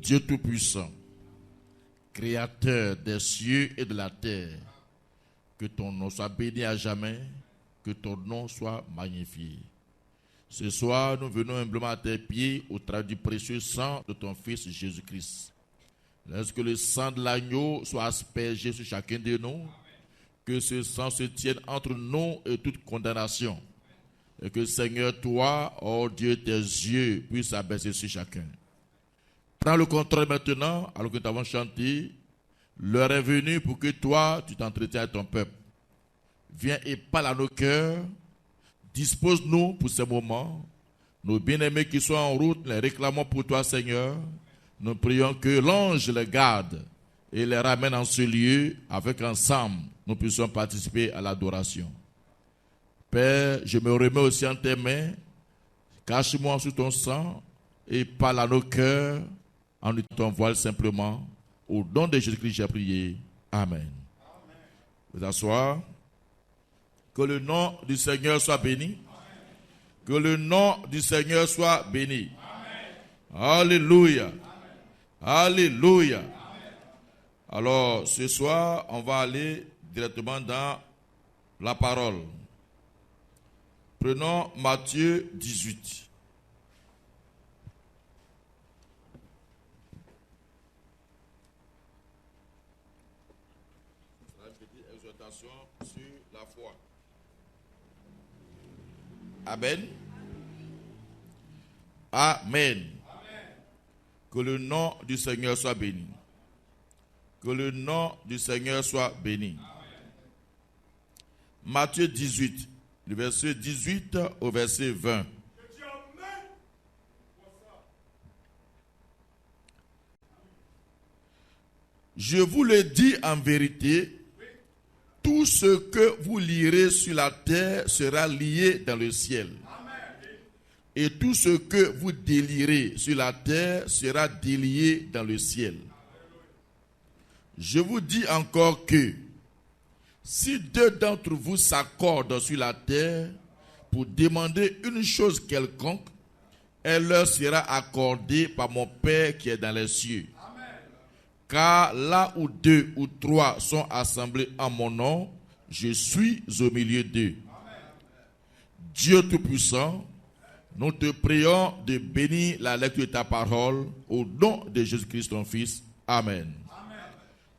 Dieu Tout-Puissant, Créateur des cieux et de la terre, que ton nom soit béni à jamais, que ton nom soit magnifié. Ce soir, nous venons humblement à tes pieds au travers du précieux sang de ton Fils Jésus-Christ. Laisse que le sang de l'agneau soit aspergé sur chacun de nous, que ce sang se tienne entre nous et toute condamnation. Et que, Seigneur, toi, oh Dieu, tes yeux puissent abaisser sur chacun. Prends le contrôle maintenant, alors que nous avons chanté. L'heure est venue pour que toi, tu t'entretiens avec ton peuple. Viens et parle à nos cœurs. Dispose-nous pour ces moments. Nos bien-aimés qui sont en route, les réclamons pour toi, Seigneur. Nous prions que l'ange les garde et les ramène en ce lieu, avec ensemble, nous puissions participer à l'adoration. Père, je me remets aussi en tes mains. Cache-moi sous ton sang et parle à nos cœurs en nous ton voile simplement. Au nom de Jésus-Christ, j'ai prié. Amen. Vous asseoir. Que le nom du Seigneur soit béni. Que le nom du Seigneur soit béni. Alléluia. Alléluia. Alors, ce soir, on va aller directement dans la parole. Prenons Matthieu 18. Une petite exhortation sur la foi. Amen. Amen. Que le nom du Seigneur soit béni. Que le nom du Seigneur soit béni. Matthieu 18, le verset 18 au verset 20. Je vous le dis en vérité, tout ce que vous lirez sur la terre sera lié dans le ciel. Et tout ce que vous délirez sur la terre sera délié dans le ciel. Je vous dis encore que si deux d'entre vous s'accordent sur la terre pour demander une chose quelconque, elle leur sera accordée par mon Père qui est dans les cieux. Car là où deux ou trois sont assemblés en mon nom, je suis au milieu d'eux. Dieu Tout-Puissant, nous te prions de bénir la lecture de ta parole au nom de Jésus-Christ ton Fils. Amen.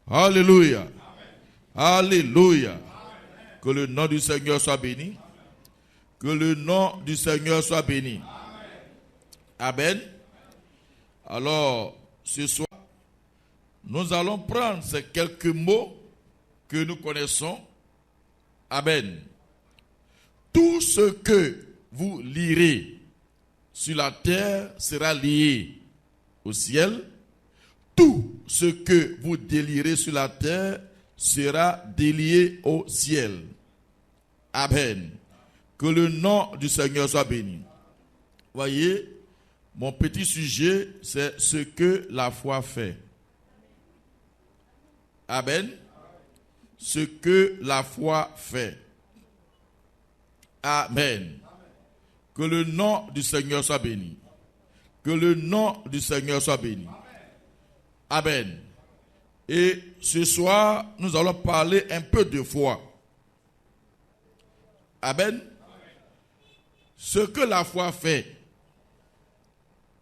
Alléluia. Alléluia. Que le nom du Seigneur soit béni. Que le nom du Seigneur soit béni. Amen. Alors, ce soir, nous allons prendre ces quelques mots que nous connaissons. Amen. Tout ce que vous lirez sur la terre sera lié au ciel. Tout ce que vous délirez sur la terre sera délié au ciel. Amen. Que le nom du Seigneur soit béni. Voyez, mon petit sujet, c'est ce que la foi fait. Amen. Ce que la foi fait. Amen. Que le nom du Seigneur soit béni. Que le nom du Seigneur soit béni. Amen. Et ce soir, nous allons parler un peu de foi. Amen. Ce que la foi fait.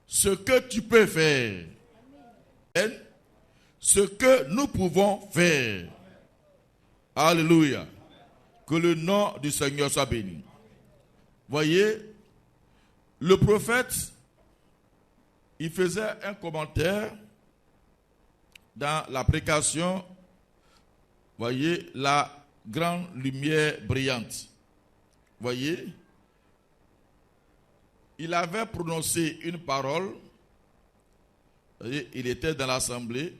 Ce que tu peux faire. Amen. Ce que nous pouvons faire. Alléluia. Que le nom du Seigneur soit béni. Voyez, le prophète, il faisait un commentaire dans la prédication, voyez, la grande lumière brillante. Voyez, il avait prononcé une parole, voyez, il était dans l'assemblée,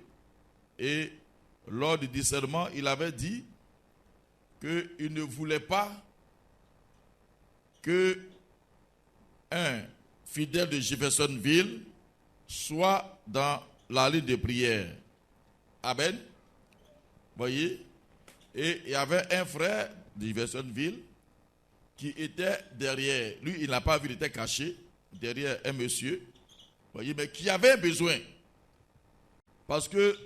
et lors du discernement, il avait dit qu'il ne voulait pas que un fidèle de Jeffersonville soit dans la ligne de prière. Amen. Voyez. Et il y avait un frère de Jeffersonville qui était derrière. Lui, il n'a pas vu, il était caché derrière un monsieur. Voyez, mais qui avait besoin. Parce que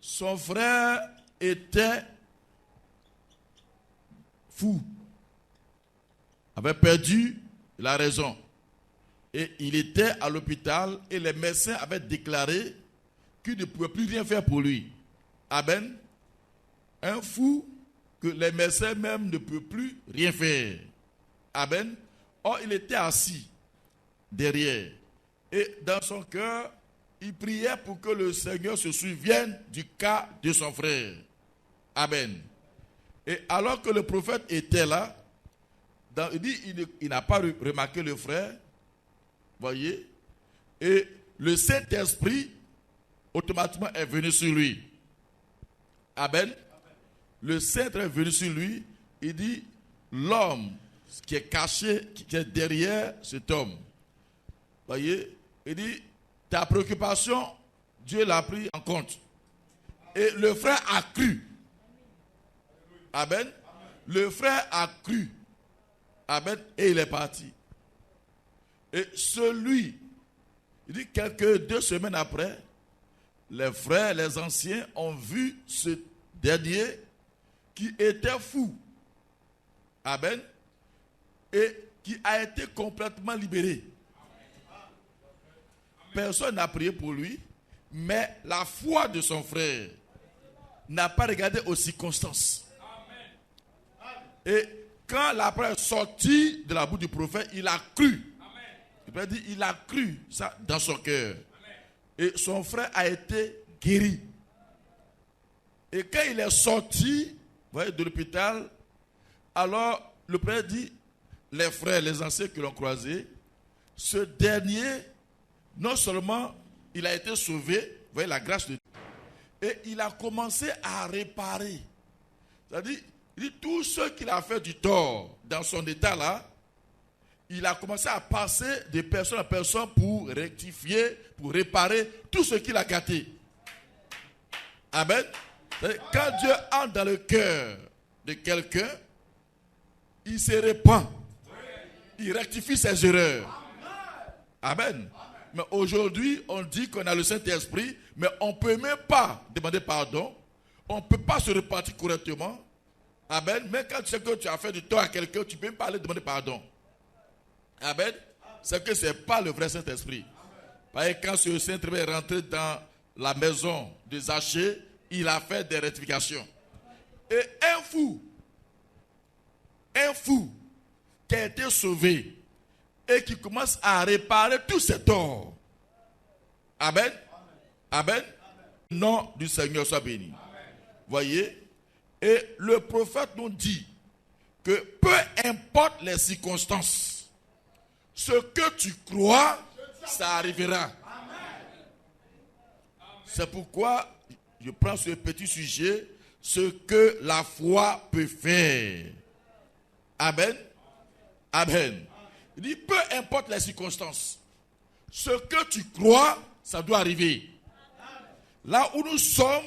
son frère était fou, avait perdu la raison. Et il était à l'hôpital et les médecins avaient déclaré qu'il ne pouvait plus rien faire pour lui. Amen. Un fou que les médecins même ne peuvent plus rien faire. Amen. Or, il était assis derrière. Et dans son cœur, il priait pour que le Seigneur se souvienne du cas de son frère. Amen. Et alors que le prophète était là, il dit il n'a pas remarqué le frère. Voyez. Et le Saint-Esprit automatiquement est venu sur lui. Amen. Le Saint-Esprit est venu sur lui. Il dit, l'homme qui est caché, qui est derrière cet homme. Voyez. Il dit, ta préoccupation, Dieu l'a pris en compte. Et le frère a cru. Amen. Le frère a cru. Amen. Et il est parti. Et celui, il dit 2 semaines après, les frères, les anciens ont vu ce dernier qui était fou. Amen. Et qui a été complètement libéré. Personne n'a prié pour lui, mais la foi de son frère n'a pas regardé aux circonstances. Et quand la parole est sortie de la bouche du prophète, il a cru. Il a cru ça dans son cœur. Et son frère a été guéri. Et quand il est sorti, voyez, de l'hôpital, alors le prêtre dit, les frères, les anciens qui l'ont croisé, ce dernier, non seulement il a été sauvé, vous voyez la grâce de Dieu, et il a commencé à réparer. C'est-à-dire, il dit, tout ce qu'il a fait du tort dans son état là, il a commencé à passer de personne à personne pour rectifier, pour réparer tout ce qu'il a gâté. Amen. Quand Dieu entre dans le cœur de quelqu'un, il se répand. Il rectifie ses erreurs. Amen. Mais aujourd'hui, on dit qu'on a le Saint-Esprit, mais on ne peut même pas demander pardon. On ne peut pas se repentir correctement. Amen. Mais quand tu sais que tu as fait du tort à quelqu'un, tu peux même pas aller demander pardon. Amen. C'est que ce n'est pas le vrai Saint-Esprit. Parce que quand ce Saint-Esprit est rentré dans la maison de Zachée, il a fait des rectifications. Et un fou qui a été sauvé et qui commence à réparer tous ses torts. Amen. Amen. Le nom du Seigneur soit béni. Voyez. Et le prophète nous dit que peu importe les circonstances, ce que tu crois, ça arrivera. C'est pourquoi je prends ce petit sujet, ce que la foi peut faire. Amen. Amen. Il dit, peu importe les circonstances, ce que tu crois, ça doit arriver. Là où nous sommes,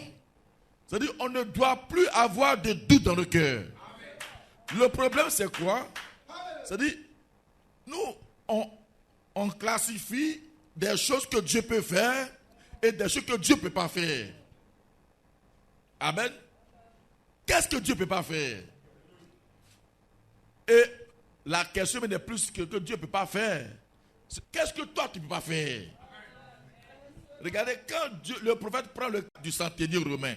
c'est-à-dire on ne doit plus avoir de doute dans le cœur. Le problème c'est quoi? C'est-à-dire, nous, on classifie des choses que Dieu peut faire et des choses que Dieu ne peut pas faire. Amen. Qu'est-ce que Dieu ne peut pas faire? Et la question n'est plus que Dieu ne peut pas faire. Qu'est-ce que toi tu ne peux pas faire? Regardez, quand le prophète prend le cas du centenier romain,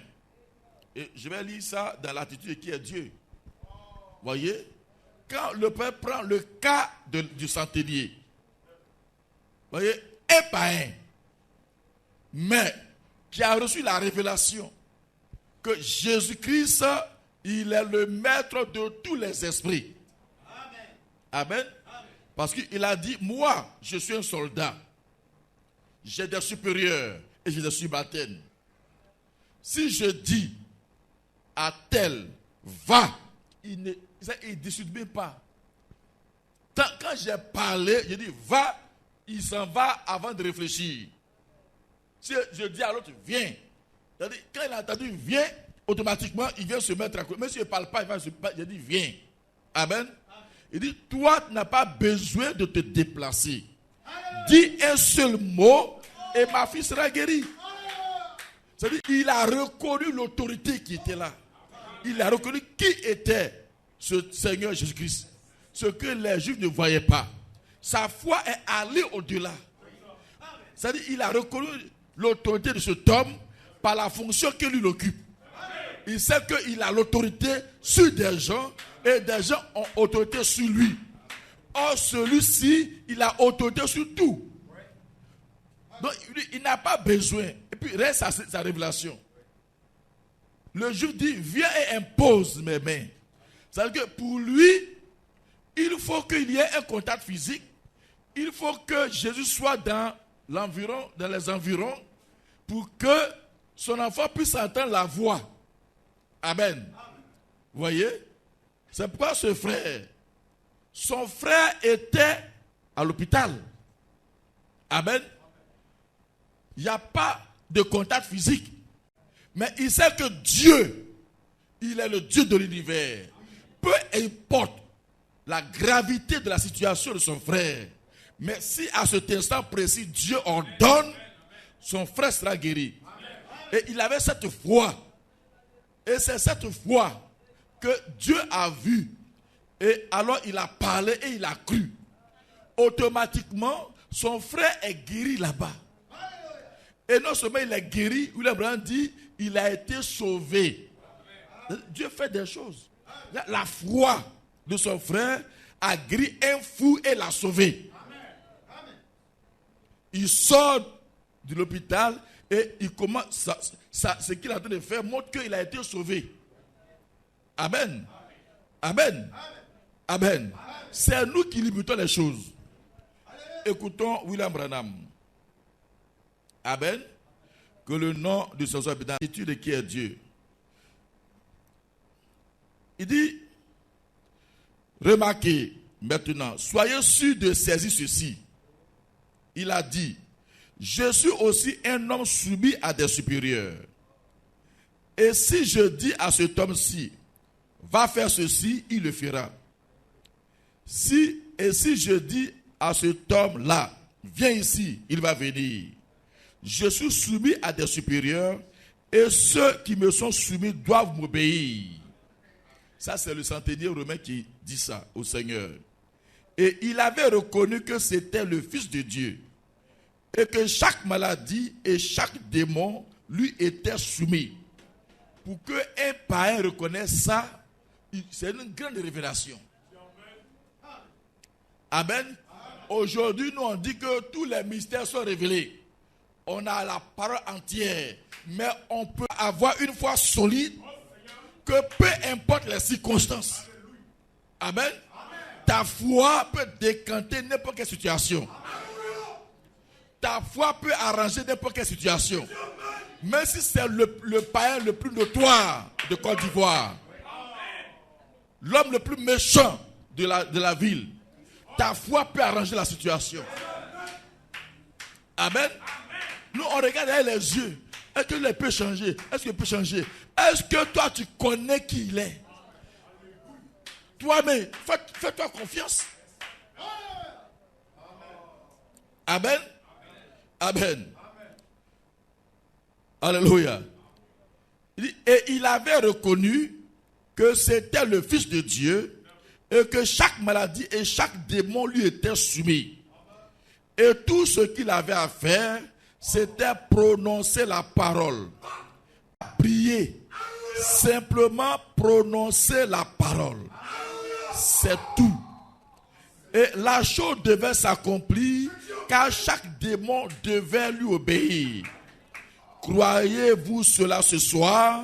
et je vais lire ça dans l'attitude qui est Dieu. Voyez? Quand le prophète prend le cas du centenier, voyez, un païen, mais qui a reçu la révélation que Jésus-Christ, il est le maître de tous les esprits. Amen. Parce qu'il a dit, moi, je suis un soldat. J'ai des supérieurs et j'ai des subalternes. Si je dis à tel, va, il ne décide même pas. Quand j'ai parlé, j'ai dit, va, il s'en va avant de réfléchir. Si je dis à l'autre, viens. C'est-à-dire, quand il a entendu, viens, automatiquement, il vient se mettre à côté. Même s'il ne parle pas, il va se battre. Il dit, viens. Amen. Il dit, toi, tu n'as pas besoin de te déplacer. Dis un seul mot et ma fille sera guérie. C'est-à-dire qu'il a reconnu l'autorité qui était là. Il a reconnu qui était ce Seigneur Jésus-Christ. Ce que les Juifs ne voyaient pas. Sa foi est allée au-delà. C'est-à-dire qu'il a reconnu l'autorité de cet homme par la fonction que lui occupe. Il sait qu'il a l'autorité sur des gens et des gens ont autorité sur lui. Or, celui-ci, il a autorité sur tout. Donc, il n'a pas besoin. Et puis, reste sa révélation. Le Juif dit, viens et impose mes mains. C'est-à-dire que pour lui, il faut qu'il y ait un contact physique. Il faut que Jésus soit dans les environs, pour que son enfant puisse entendre la voix. Amen. Vous voyez? C'est pourquoi son frère était à l'hôpital. Amen. Il n'y a pas de contact physique. Mais il sait que Dieu, il est le Dieu de l'univers. Peu importe la gravité de la situation de son frère. Mais si à cet instant précis, Dieu ordonne, son frère sera guéri. Et il avait cette foi. Et c'est cette foi que Dieu a vue. Et alors il a parlé et il a cru. Automatiquement, son frère est guéri là-bas. Et non seulement il est guéri, William Branham dit, il a été sauvé. Dieu fait des choses. La foi de son frère a guéri un fou et l'a sauvé. Il sort de l'hôpital et il commence, ce qu'il est en train de faire montre qu'il a été sauvé. Amen. Amen. Amen. C'est nous qui limitons les choses. Écoutons William Branham. Amen. Que le nom de son soit dans l'étude de qui est Dieu. Il dit, remarquez maintenant, soyez sûrs de saisir ceci. Il a dit, je suis aussi un homme soumis à des supérieurs. Et si je dis à cet homme-ci, va faire ceci, il le fera. Si je dis à cet homme-là, viens ici, il va venir. Je suis soumis à des supérieurs et ceux qui me sont soumis doivent m'obéir. Ça, c'est le centenier romain qui dit ça au Seigneur. Et il avait reconnu que c'était le Fils de Dieu. Et que chaque maladie et chaque démon lui était soumis. Pour qu'un païen reconnaisse ça, c'est une grande révélation. Amen. Aujourd'hui, nous on dit que tous les mystères sont révélés. On a la parole entière. Mais on peut avoir une foi solide que peu importe les circonstances. Amen. Ta foi peut décanter n'importe quelle situation. Ta foi peut arranger n'importe quelle situation. Même si c'est le païen le plus notoire de Côte d'Ivoire. L'homme le plus méchant de la ville. Ta foi peut arranger la situation. Amen. Nous, on regarde avec les yeux. Est-ce qu'il peut changer? Est-ce qu'il peut changer? Est-ce que toi, tu connais qui il est? Toi-même, fais-toi confiance. Amen. Amen. Alléluia. Et il avait reconnu que c'était le Fils de Dieu et que chaque maladie et chaque démon lui était soumis. Et tout ce qu'il avait à faire, c'était prononcer la parole. Prier. Simplement prononcer la parole. C'est tout. Et la chose devait s'accomplir car chaque démon devait lui obéir. Croyez-vous cela ce soir?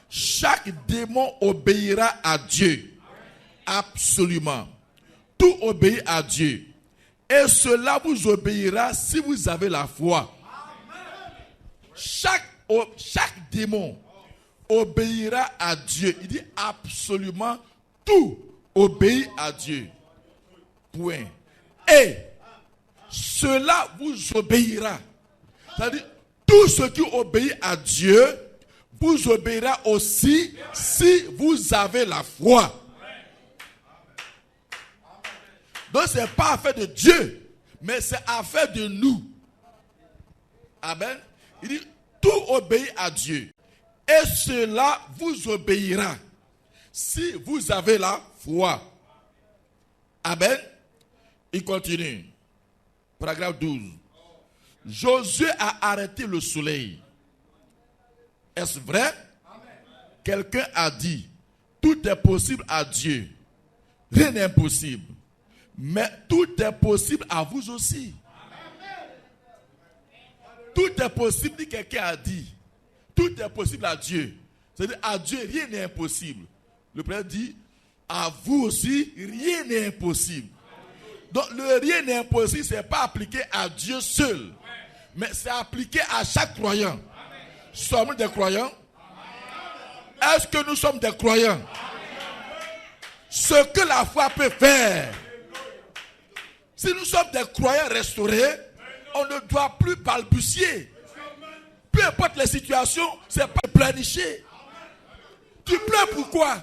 Chaque démon obéira à Dieu. Absolument. Tout obéit à Dieu. Et cela vous obéira si vous avez la foi. Chaque démon obéira à Dieu. Il dit absolument tout obéit à Dieu. Point. Et cela vous obéira. C'est-à-dire, tout ce qui obéit à Dieu vous obéira aussi si vous avez la foi. Donc ce n'est pas affaire de Dieu, mais c'est affaire de nous. Amen. Il dit, tout obéir à Dieu. Et cela vous obéira si vous avez la foi. Amen. Il continue. Paragraphe 12. Josué a arrêté le soleil. Est-ce vrai? Quelqu'un a dit, tout est possible à Dieu. Rien n'est impossible. Mais tout est possible à vous aussi. Tout est possible, dit quelqu'un a dit. Tout est possible à Dieu. C'est-à-dire, à Dieu, rien n'est impossible. Le prophète dit, à vous aussi, rien n'est impossible. Donc, le rien n'est impossible, ce n'est pas appliqué à Dieu seul. Mais c'est appliqué à chaque croyant. Sommes-nous des croyants? Est-ce que nous sommes des croyants? Ce que la foi peut faire. Si nous sommes des croyants restaurés, on ne doit plus balbutier. Peu importe les situations, c'est pas planifier. Tu pleures pourquoi?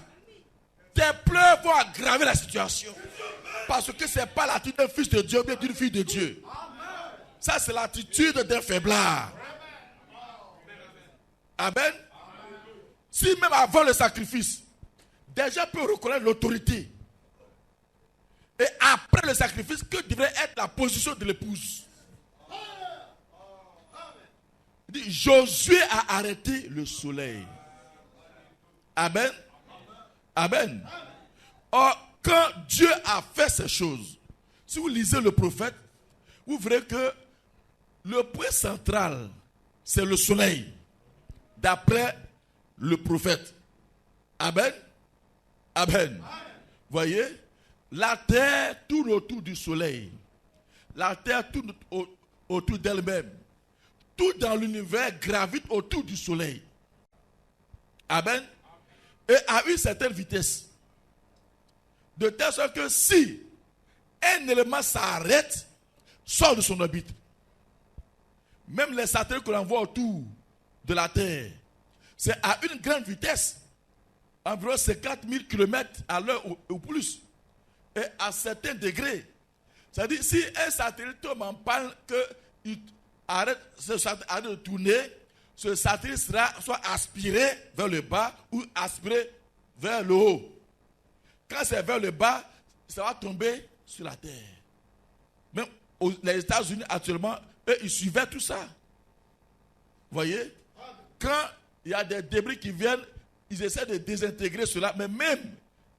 Tes pleurs vont aggraver la situation. Parce que ce n'est pas l'attitude d'un fils de Dieu, mais d'une fille de Dieu. Ça, c'est l'attitude d'un faiblard. Amen. Si même avant le sacrifice, déjà peut reconnaître l'autorité. Et après le sacrifice, que devrait être la position de l'épouse? Il dit, Josué a arrêté le soleil. Amen. Amen. Or, quand Dieu a fait ces choses, si vous lisez le prophète, vous verrez que le point central, c'est le soleil. D'après le prophète. Amen. Amen. Voyez, la terre tourne autour du soleil. La terre tourne autour d'elle-même. Tout dans l'univers gravite autour du soleil. Amen. Et à une certaine vitesse. De telle sorte que si un élément s'arrête, sort de son orbite. Même les satellites que l'on voit autour de la Terre, c'est à une grande vitesse. Environ 50 000 km à l'heure ou plus. Et à certains degrés. C'est-à-dire, si un satellite tombe en panne, qu'il arrête de tourner, ce satellite sera soit aspiré vers le bas ou aspiré vers le haut. Quand c'est vers le bas, ça va tomber sur la terre. Même les États-Unis actuellement, eux, ils suivaient tout ça. Vous voyez? Quand il y a des débris qui viennent, ils essaient de désintégrer cela. Mais même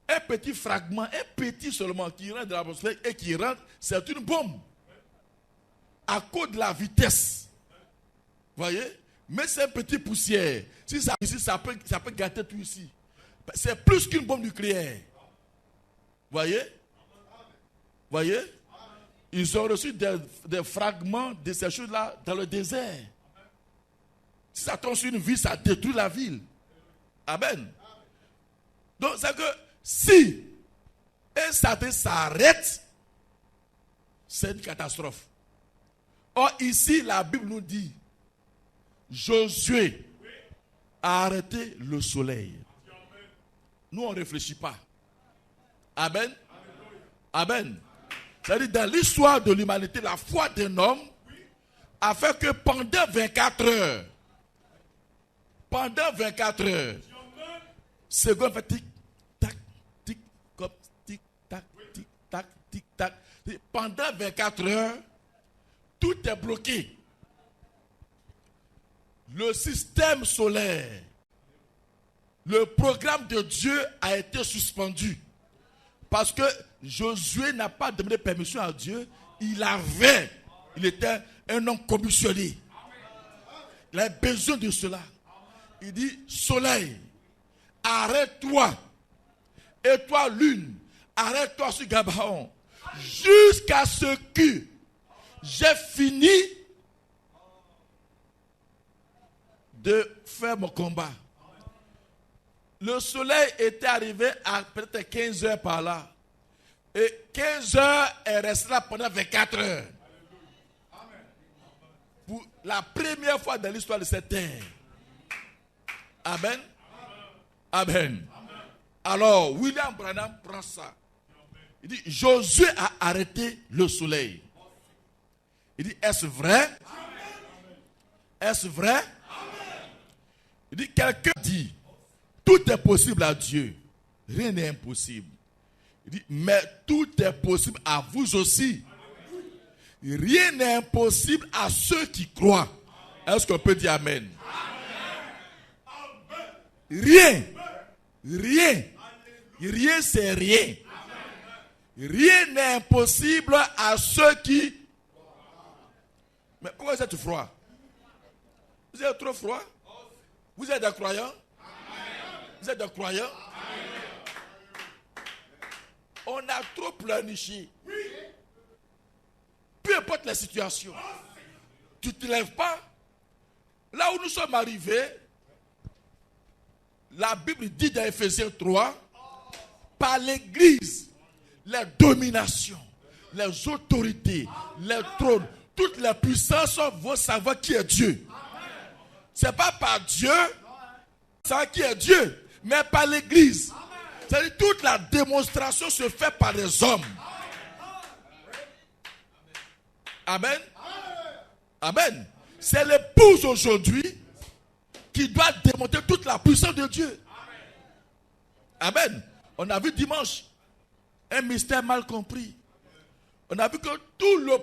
un petit fragment, un petit seulement qui rentre dans l'atmosphère et qui rentre, c'est une bombe. À cause de la vitesse. Vous voyez? Mais c'est un petit poussière. Si ça ici, ça peut gâter tout ici. C'est plus qu'une bombe nucléaire. Voyez? Voyez? Ils ont reçu des fragments de ces choses-là dans le désert. Si ça tombe sur une ville, ça détruit la ville. Amen. Donc, c'est que si un satellite s'arrête, c'est une catastrophe. Or, ici, la Bible nous dit, Josué a arrêté le soleil. Nous, on ne réfléchit pas. Amen. Amen. C'est-à-dire, dans l'histoire de l'humanité, la foi d'un homme a fait que pendant 24 heures, seconde fait tic, tac, tic, comme tic, tac, tic, tac, tic, tac. Pendant 24 heures, tout est bloqué. Le système solaire, le programme de Dieu a été suspendu. Parce que Josué n'a pas demandé permission à Dieu. Il était un homme commissionné. Il a besoin de cela. Il dit, soleil, arrête-toi. Et toi, lune, arrête-toi sur Gabaon. Jusqu'à ce que j'ai fini de faire mon combat. Le soleil était arrivé à peut-être 15 heures par là. Et 15 heures est resté là pendant 24 heures. Pour la première fois dans l'histoire de cette terre. Amen. Amen. Alors, William Branham prend ça. Il dit, Josué a arrêté le soleil. Il dit, est-ce vrai? Est-ce vrai? Il dit, quelqu'un dit, tout est possible à Dieu. Rien n'est impossible. Il dit, mais tout est possible à vous aussi. Rien n'est impossible à ceux qui croient. Est-ce qu'on peut dire Amen? Rien. Rien, c'est rien. Rien n'est impossible à ceux qui... Mais pourquoi vous êtes froid? Vous êtes trop froid? Vous êtes des croyants? Vous êtes des croyants? On a trop planifié. Peu importe la situation. Tu ne te lèves pas. Là où nous sommes arrivés, la Bible dit dans Ephésiens 3, par l'Église, les dominations, les autorités, les trônes, toutes les puissances vont savoir qui est Dieu. Ce n'est pas par Dieu, c'est qui est Dieu, mais par l'Église. C'est-à-dire toute la démonstration se fait par les hommes. Amen. Amen. C'est l'épouse aujourd'hui qui doit démontrer toute la puissance de Dieu. Amen. On a vu dimanche un mystère mal compris. On a vu que tout le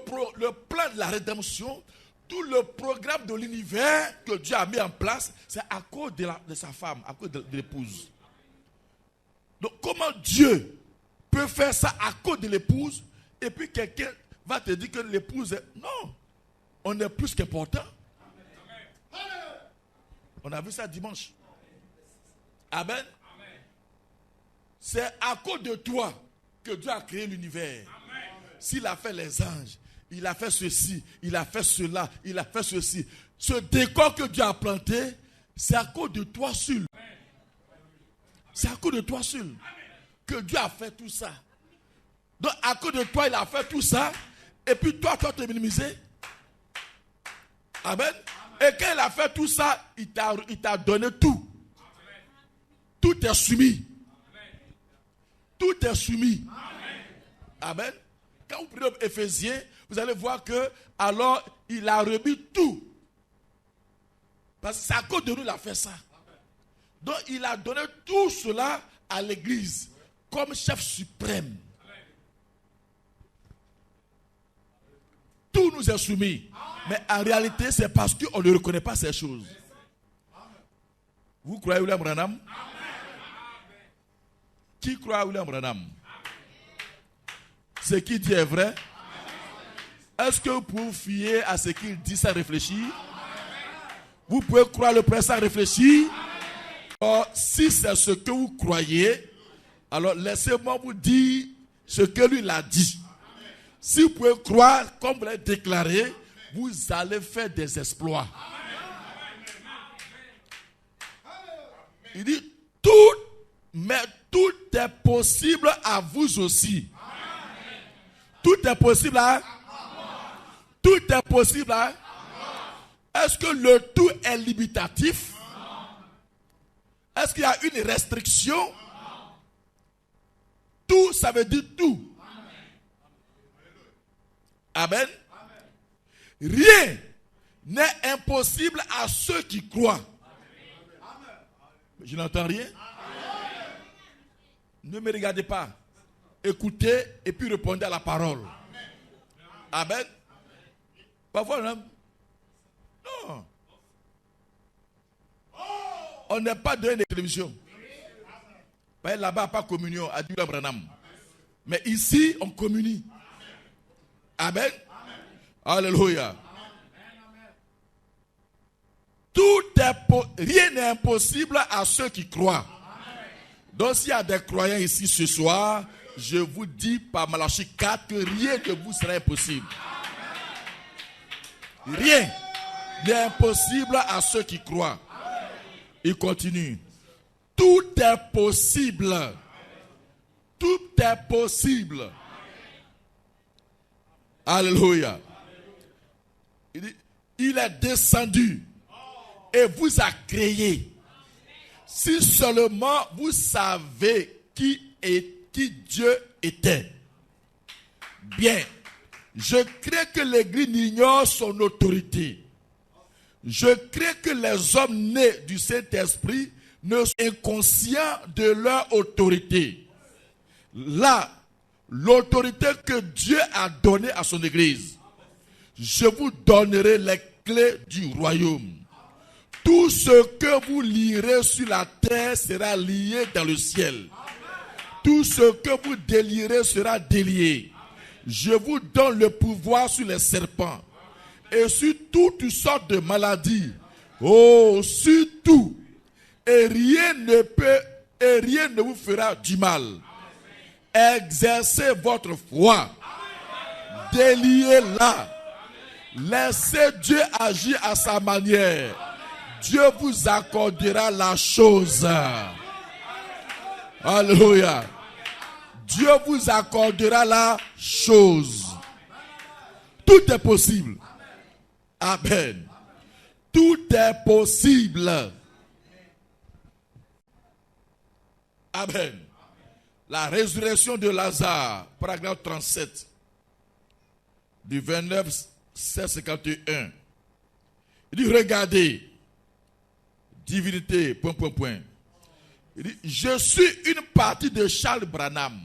plan de la rédemption, tout le programme de l'univers que Dieu a mis en place, c'est à cause de sa femme, à cause de l'épouse. Donc comment Dieu peut faire ça à cause de l'épouse et puis quelqu'un va te dire que l'épouse est... Non, on est plus qu'important. On a vu ça dimanche. Amen. C'est à cause de toi que Dieu a créé l'univers. S'il a fait les anges, il a fait ceci, il a fait cela, il a fait ceci. Ce décor que Dieu a planté, c'est à cause de toi seul. C'est à cause de toi seul que Dieu a fait tout ça. Donc à cause de toi, il a fait tout ça. Et puis toi, tu te minimiser. Amen. Et quand il a fait tout ça, il t'a donné tout. Tout est soumis. Tout est soumis. Amen. Quand vous prenez Éphésiens, vous allez voir que alors il a remis tout. Parce que c'est à cause de nous qu'il a fait ça. Donc il a donné tout cela à l'Église comme chef suprême. Tout nous est soumis. Mais en réalité, c'est parce qu'on ne reconnaît pas ces choses. Vous croyez William Branham? Qui croit à William Branham? Ce qu'il dit est vrai? Est-ce que vous pouvez vous fier à ce qu'il dit sans réfléchir? Vous pouvez croire le prêtre sans réfléchir? Or, si c'est ce que vous croyez, alors laissez-moi vous dire ce que lui l'a dit. Si vous pouvez croire, comme vous l'avez déclaré, vous allez faire des exploits. Il dit, mais tout est possible à vous aussi. Tout est possible à... Tout est possible à... Est-ce que le tout est limitatif? Est-ce qu'il y a une restriction? Tout, ça veut dire tout. Amen. Rien n'est impossible à ceux qui croient. Je n'entends rien. Ne me regardez pas. Écoutez et puis répondez à la parole. Amen. Parfois, non. On n'est pas dans une télévision. Là-bas, pas communion, a dit Abraham. Mais ici, on communie. Amen. Alléluia. Rien n'est impossible à ceux qui croient. Donc s'il y a des croyants ici ce soir, je vous dis par Malachie 4 que rien ne vous sera impossible. Rien n'est impossible à ceux qui croient. Il continue. Tout est possible. Tout est possible. Alléluia. Il dit, il est descendu et vous a créé. Si seulement vous savez qui Dieu était. Bien, je crains que l'Église ignore son autorité. Je crains que les hommes nés du Saint-Esprit ne soient inconscients de leur autorité. Là, l'autorité que Dieu a donnée à son Église. Je vous donnerai les clés du royaume. Tout ce que vous lirez sur la terre sera lié dans le ciel. Tout ce que vous délierez sera délié. Je vous donne le pouvoir sur les serpents et sur toutes sortes de maladies. Oh, sur tout. Et rien ne vous fera du mal. Exercez votre foi. Déliez-la. Laissez Dieu agir à sa manière. Dieu vous accordera la chose. Alléluia. Dieu vous accordera la chose. Tout est possible. Amen. Tout est possible. Amen. La résurrection de Lazare, paragraphe 37, du 29, 1651. Il dit, regardez, divinité, ... Il dit, je suis une partie de Charles Branham.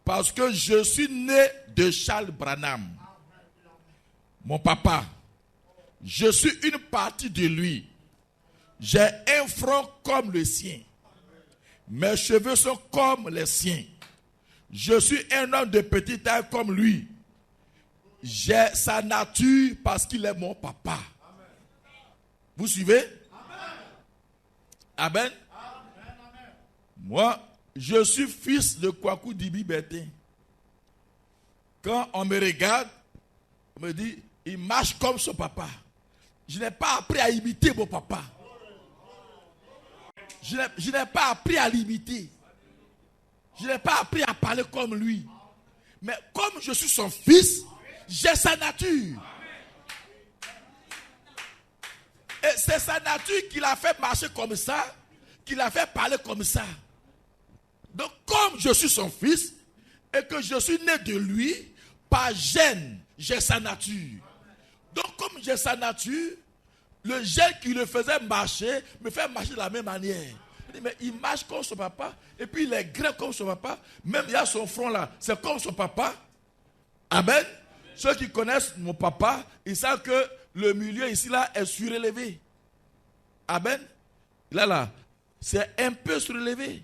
Parce que je suis né de Charles Branham. Mon papa. Je suis une partie de lui. J'ai un front comme le sien. Mes cheveux sont comme les siens. Je suis un homme de petite taille comme lui. J'ai sa nature parce qu'il est mon papa. Vous suivez? Amen. Moi, je suis fils de Kwaku Dibi Bertin. Quand on me regarde, on me dit, il marche comme son papa. Je n'ai pas appris à imiter mon papa. Je n'ai pas appris à l'imiter. Je n'ai pas appris à parler comme lui. Mais comme je suis son fils, j'ai sa nature. Et c'est sa nature qui l'a fait marcher comme ça, qui l'a fait parler comme ça. Donc comme je suis son fils, et que je suis né de lui, par gène, j'ai sa nature. Donc comme j'ai sa nature, le gène qui le faisait marcher, me fait marcher de la même manière. Mais il marche comme son papa, et puis il est grand comme son papa, même il y a son front là, c'est comme son papa. Amen. Ceux qui connaissent mon papa, ils savent que le milieu ici là est surélevé. Amen. Là, c'est un peu surélevé.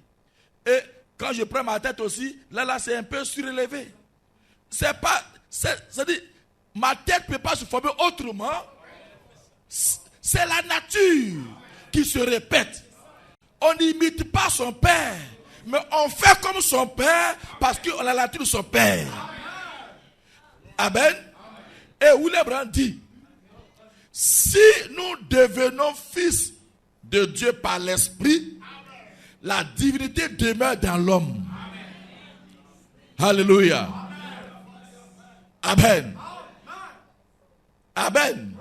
Et quand je prends ma tête aussi, là, c'est un peu surélevé. C'est-à-dire, ma tête ne peut pas se former autrement. C'est la nature qui se répète. On n'imite pas son père, mais on fait comme son père parce qu'on a la nature de son père. Amen. Et William dit, si nous devenons fils de Dieu par l'esprit, la divinité demeure dans l'homme. Alléluia. Amen. Amen.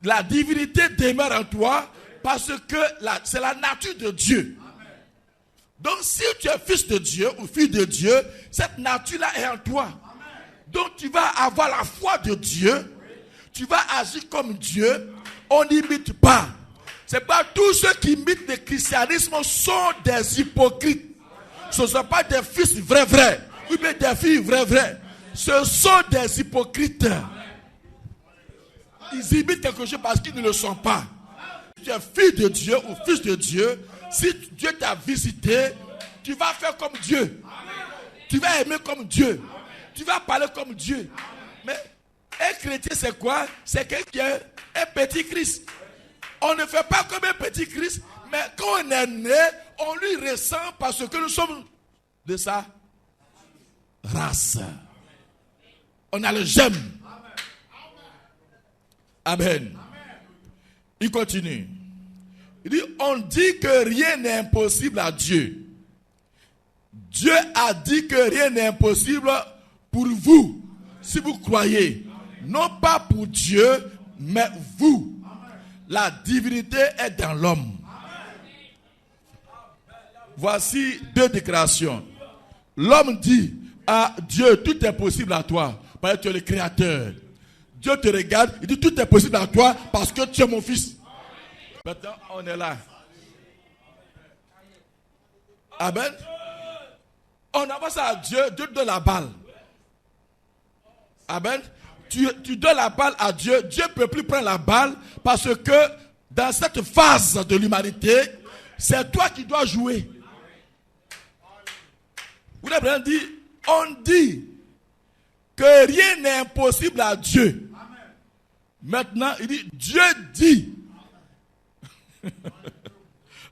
La divinité demeure en toi parce que c'est la nature de Dieu. Donc si tu es fils de Dieu ou fille de Dieu, cette nature-là est en toi. Donc tu vas avoir la foi de Dieu. Tu vas agir comme Dieu. On n'imite pas. C'est pas tous ceux qui imitent le christianisme sont des hypocrites. Ce ne sont pas des fils vrais. Oui, mais des filles vraies. Ce sont des hypocrites. Ils imitent quelque chose parce qu'ils ne le sont pas. Si tu es fille de Dieu ou fils de Dieu, si Dieu t'a visité, tu vas faire comme Dieu. Tu vas aimer comme Dieu. Tu vas parler comme Dieu. Mais un chrétien, c'est quoi? C'est quelqu'un qui est un petit Christ. On ne fait pas comme un petit Christ, mais quand on est né, on lui ressemble parce que nous sommes de sa race. On a le gemme. Amen. Il continue. Il dit, on dit que rien n'est impossible à Dieu. Dieu a dit que rien n'est impossible pour vous, si vous croyez. Non pas pour Dieu, mais vous. La divinité est dans l'homme. Voici deux déclarations. L'homme dit à Dieu, tout est possible à toi, parce que tu es le créateur. Dieu te regarde, il dit tout est possible à toi parce que tu es mon fils. Maintenant, on est là. Amen. On avance à Dieu, Dieu donne la balle. Amen. Tu donnes la balle à Dieu, Dieu ne peut plus prendre la balle parce que dans cette phase de l'humanité, c'est toi qui dois jouer. Vous avez bien dit, on dit que rien n'est impossible à Dieu. Maintenant, il dit, Dieu dit.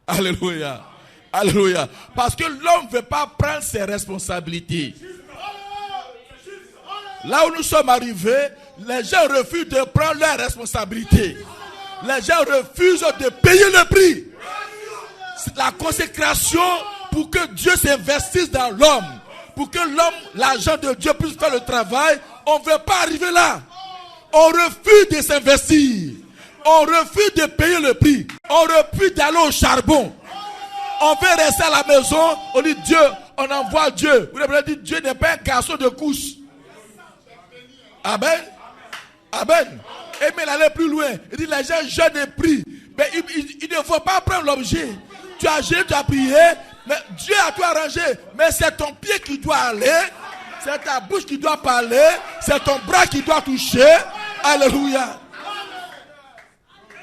Alléluia. Alléluia. Parce que l'homme ne veut pas prendre ses responsabilités. Là où nous sommes arrivés, les gens refusent de prendre leurs responsabilités. Les gens refusent de payer le prix. C'est la consécration pour que Dieu s'investisse dans l'homme. Pour que l'homme, l'agent de Dieu, puisse faire le travail. On ne veut pas arriver là. On refuse de s'investir. On refuse de payer le prix. On refuse d'aller au charbon. On veut rester à la maison. On dit Dieu, on envoie Dieu. Vous avez dit Dieu n'est pas un garçon de couche. Amen. Amen. Et mais il allait plus loin. Il dit les gens jeûnent et prient. Mais il ne faut pas prendre l'objet. Tu as jeûné, tu as prié. Mais Dieu a tout arrangé. Mais c'est ton pied qui doit aller. C'est ta bouche qui doit parler. C'est ton bras qui doit toucher. Alléluia.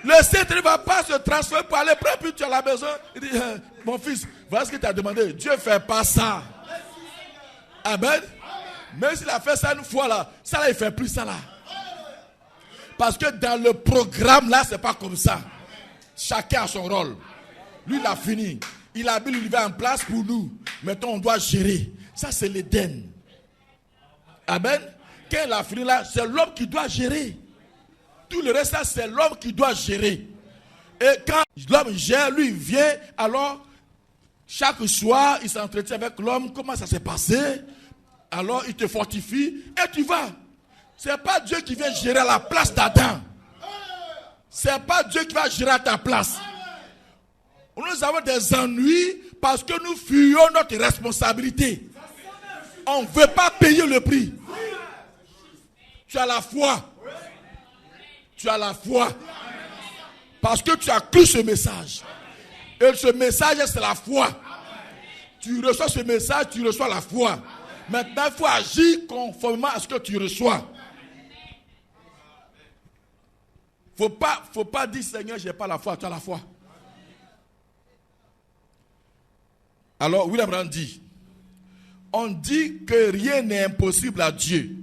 Le Seigneur ne va pas se transformer pour aller prendre, puis tu es à la maison. Il dit, mon fils, voilà ce que tu as demandé. Dieu ne fait pas ça. Amen. Même s'il a fait ça une fois là, ça là, il ne fait plus ça là. Parce que dans le programme là, ce n'est pas comme ça. Chacun a son rôle. Lui, il a fini. Il a mis l'univers en place pour nous. Maintenant, on doit gérer. Ça, c'est l'Éden. Amen. Quand il a fini là, c'est l'homme qui doit gérer. Tout le reste, ça, c'est l'homme qui doit gérer. Et quand l'homme gère, lui, il vient, alors, chaque soir, il s'entretient avec l'homme. Comment ça s'est passé? Alors, il te fortifie et tu vas. Ce n'est pas Dieu qui vient gérer à la place d'Adam. Ce n'est pas Dieu qui va gérer à ta place. Nous avons des ennuis parce que nous fuyons notre responsabilité. On ne veut pas payer le prix. Tu as la foi. Tu as la foi. Parce que tu as cru ce message. Et ce message, c'est la foi. Tu reçois ce message, tu reçois la foi. Maintenant, il faut agir conformément à ce que tu reçois. Faut pas dire, Seigneur, je n'ai pas la foi. Tu as la foi. Alors, William Branham dit, on dit que rien n'est impossible à Dieu.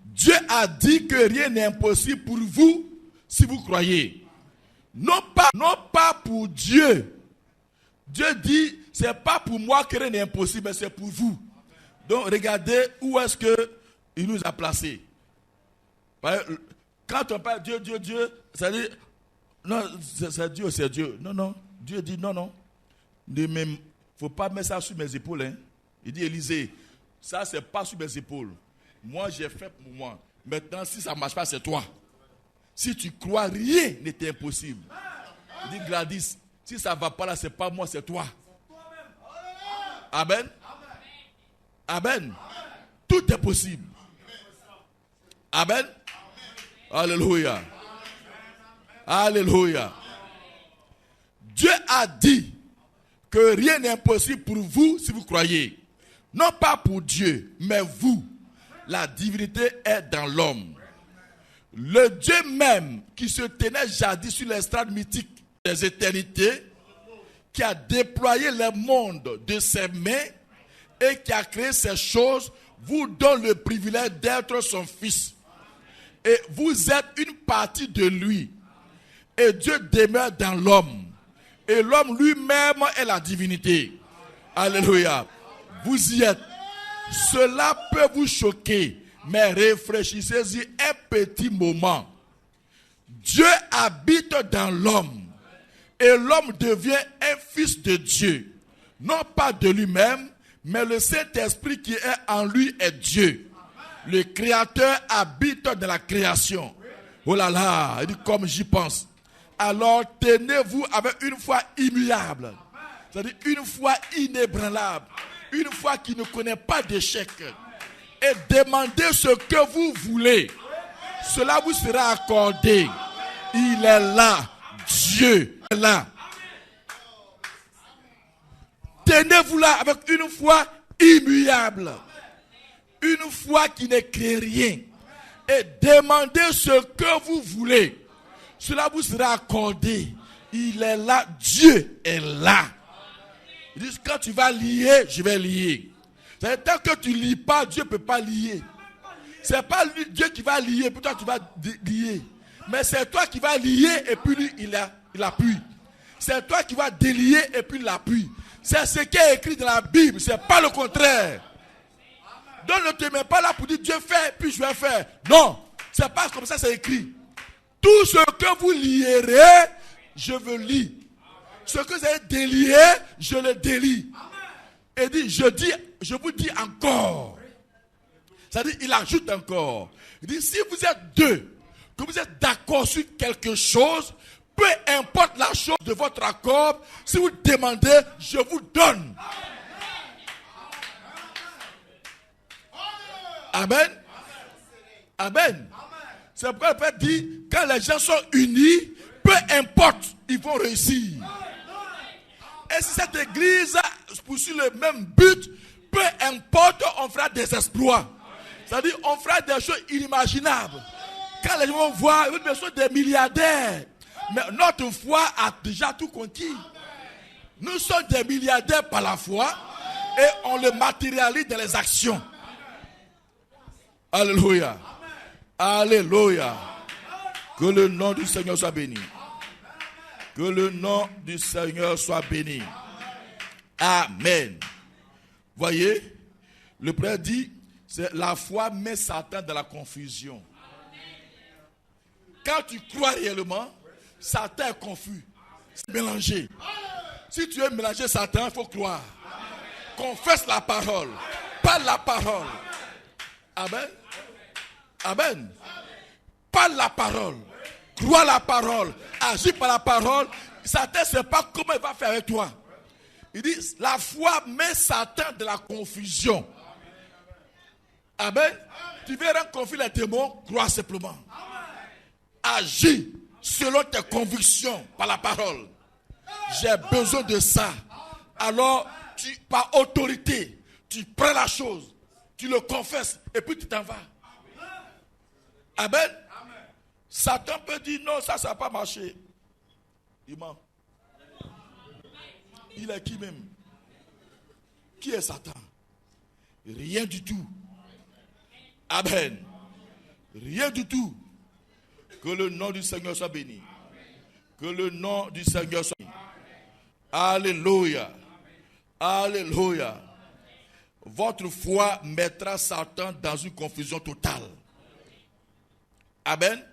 Dieu a dit que rien n'est impossible pour vous si vous croyez. Non pas pour Dieu. Dieu dit, ce n'est pas pour moi que rien n'est impossible, mais c'est pour vous. Donc regardez où est-ce qu'il nous a placés. Quand on parle Dieu, ça dit, non, c'est Dieu, c'est Dieu. Non. Dieu dit non. Il ne faut pas mettre ça sur mes épaules. Hein. Il dit, Élisée, ça c'est pas sur mes épaules. Moi, j'ai fait pour moi. Maintenant, si ça ne marche pas, c'est toi. Si tu crois, rien n'était impossible. Il dit, Gladys, si ça ne va pas là, ce n'est pas moi, c'est toi. Amen. Amen. Tout est possible. Amen. Alléluia. Alléluia. Dieu a dit que rien n'est impossible pour vous si vous croyez. Non pas pour Dieu, mais vous. La divinité est dans l'homme. Le Dieu même qui se tenait jadis sur l'estrade mythique des éternités, qui a déployé le monde de ses mains et qui a créé ces choses, vous donne le privilège d'être son fils. Et vous êtes une partie de lui. Et Dieu demeure dans l'homme. Et l'homme lui-même est la divinité. Alléluia. Vous y êtes. Cela peut vous choquer, mais réfléchissez-y un petit moment. Dieu habite dans l'homme. Et l'homme devient un fils de Dieu. Non pas de lui-même, mais le Saint-Esprit qui est en lui est Dieu. Le Créateur habite dans la création. Oh là là, il dit comme j'y pense. Alors tenez-vous avec une foi immuable. C'est-à-dire une foi inébranlable. Une foi qui ne connaît pas d'échec. Et demandez ce que vous voulez. cela vous sera accordé. Il est là. Dieu est là. Tenez-vous là avec une foi immuable. Une foi qui ne crée rien. Et demandez ce que vous voulez. Cela vous sera accordé. Il est là. Dieu est là. Ils disent, quand tu vas lier, je vais lier. C'est-à-dire, tant que tu ne lis pas, Dieu ne peut pas lier. Ce n'est pas lui, Dieu qui va lier, puis toi tu vas lier. Mais c'est toi qui vas lier et puis lui, il appuie. C'est toi qui vas délier et puis il appuie. C'est ce qui est écrit dans la Bible, ce n'est pas le contraire. Donc ne te mets pas là pour dire Dieu fait, puis je vais faire. Non, ce n'est pas comme ça, c'est écrit. Tout ce que vous lierez, je veux lire. Ce que vous avez délié, je le délie. Et dit, je vous dis encore. C'est-à-dire, il ajoute encore. Il dit, si vous êtes deux, que vous êtes d'accord sur quelque chose, peu importe la chose de votre accord, si vous demandez, je vous donne. Amen. Amen. C'est pourquoi le Père dit, quand les gens sont unis, peu importe, ils vont réussir. Et si cette église poursuit le même but, peu importe, on fera des exploits. C'est-à-dire, on fera des choses inimaginables. Quand les gens vont voir, ils vont être des milliardaires. Mais notre foi a déjà tout conquis. Nous sommes des milliardaires par la foi et on le matérialise dans les actions. Alléluia. Alléluia. Que le nom du Seigneur soit béni. Que le nom du Seigneur soit béni. Amen. Voyez, le Père dit, c'est la foi met Satan dans la confusion. Quand tu crois réellement, Satan est confus. C'est mélangé. Si tu veux mélanger Satan, il faut croire. Confesse la parole. Parle la parole. Amen. Amen. Parle la parole. Crois la parole. Agis par la parole. Satan ne sait pas comment il va faire avec toi. Il dit, la foi met Satan dans la confusion. Amen. Tu veux rendre confus les démons, crois simplement. Agis selon tes convictions par la parole. J'ai besoin de ça. Alors, par autorité, tu prends la chose, tu le confesses et puis tu t'en vas. Amen. Satan peut dire non, ça ne va pas marcher. Il ment. Il est qui même? Qui est Satan? Rien du tout. Amen. Rien du tout. Que le nom du Seigneur soit béni. Que le nom du Seigneur soit béni. Alléluia. Alléluia. Votre foi mettra Satan dans une confusion totale. Amen.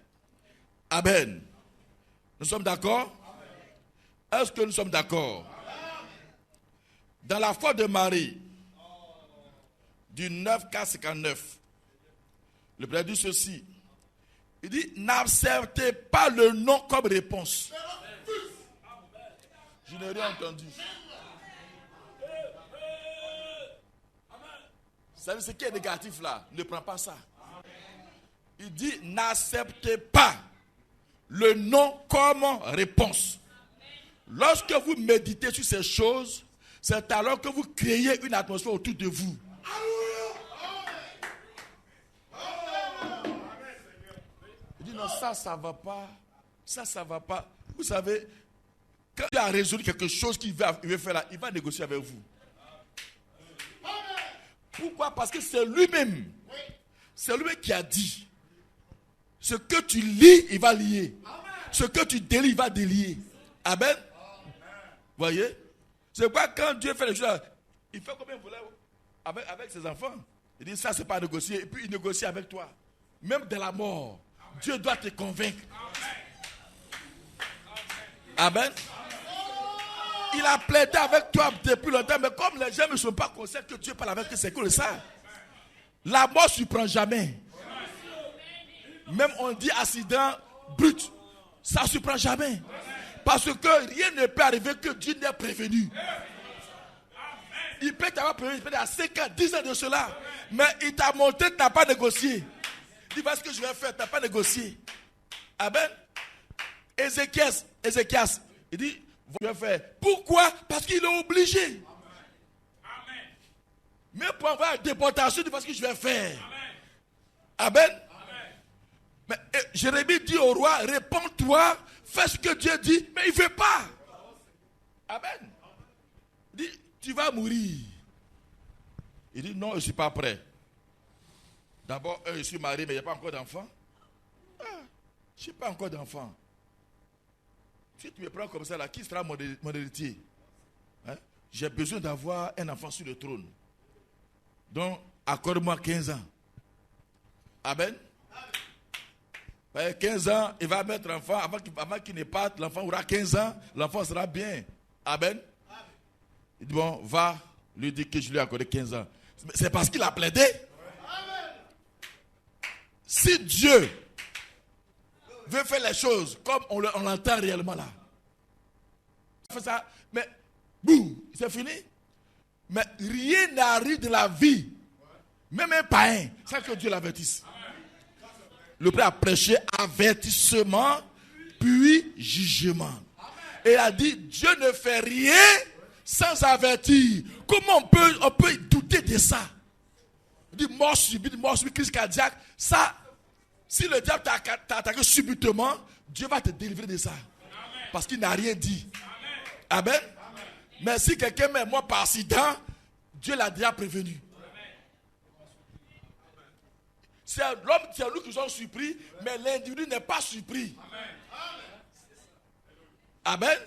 Amen. Nous sommes d'accord? Est-ce que nous sommes d'accord? Dans la foi de Marie, du 9-4-59, le Père dit ceci. Il dit, n'acceptez pas le non comme réponse. Je n'ai rien entendu. Ça veut dire ce qui est négatif là, ne prends pas ça. Il dit, n'acceptez pas le non comme réponse. Lorsque vous méditez sur ces choses, c'est alors que vous créez une atmosphère autour de vous. Il dit non, ça ne va pas. Ça ne va pas. Vous savez, quand il a résolu quelque chose qu'il veut faire là, il va négocier avec vous. Pourquoi? Parce que c'est lui-même. C'est lui-même qui a dit. Ce que tu lis, il va lier. Ce que tu délies, il va délier. Amen. Voyez? C'est pourquoi quand Dieu fait les choses, il fait comme il voulait avec ses enfants. Il dit ça, c'est pas négocier. Et puis il négocie avec toi. Même de la mort. Dieu doit te convaincre. Amen. Il a plaidé avec toi depuis longtemps, mais comme les gens ne sont pas conscients que Dieu parle avec eux, c'est que ça. La mort ne surprend jamais. Même on dit accident brut, ça ne surprend jamais. Parce que rien ne peut arriver que Dieu n'ait prévenu. Il peut t'avoir prévenu, il peut être à 5 ans, 10 ans de cela. Mais il t'a montré que tu n'as pas négocié. Dis, voilà ce que je vais faire. Tu n'as pas négocié. Amen. Ézéchias, il dit, je vais faire. Pourquoi? Parce qu'il est obligé. Amen. Mais pour avoir une déportation, il dit, voilà ce que je vais faire. Amen. Amen. Mais Jérémie dit au roi, réponds-toi, fais ce que Dieu dit, mais il ne veut pas. Amen. Il dit, tu vas mourir. Il dit, non, je ne suis pas prêt. D'abord, je suis marié, mais il n'y a pas encore d'enfant. Je n'ai pas encore d'enfant. Si tu me prends comme ça, là, qui sera mon héritier? Hein? J'ai besoin d'avoir un enfant sur le trône. Donc, accorde-moi 15 ans. Amen. 15 ans, il va mettre l'enfant, avant qu'il ne parte, l'enfant aura 15 ans, l'enfant sera bien. Amen. Il dit, bon, va lui dire que je lui ai accordé 15 ans. C'est parce qu'il a plaidé. Si Dieu veut faire les choses comme on l'entend réellement là, il fait ça, mais boum, c'est fini. Mais rien n'arrive de la vie, même un païen, sans que Dieu l'avertisse. Le prêtre a prêché avertissement, puis jugement. Et il a dit, Dieu ne fait rien sans avertir. Comment on peut douter de ça? Il dit, mort subite, crise cardiaque. Ça, si le diable t'a attaqué subitement, Dieu va te délivrer de ça. Parce qu'il n'a rien dit. Amen. Amen. Mais si quelqu'un met mort par accident, Dieu l'a déjà prévenu. C'est l'homme, c'est nous qui sommes surpris, mais l'individu n'est pas surpris. Amen. Amen.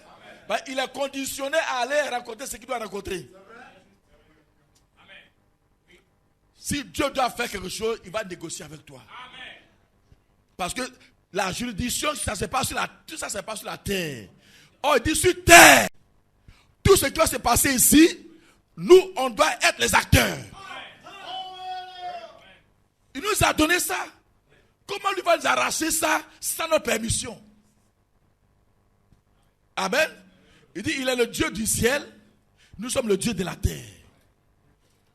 Ben, il est conditionné à aller rencontrer ce qu'il doit rencontrer. Amen. Si Dieu doit faire quelque chose, il va négocier avec toi. Amen. Parce que la juridiction, ça se passe sur tout ça se passe sur la terre. Oh, il dit sur terre. Tout ce qui va se passer ici, nous, on doit être les acteurs. Il nous a donné ça. Comment lui va nous arracher ça sans notre permission? Amen. Il dit, il est le Dieu du ciel. Nous sommes le Dieu de la terre.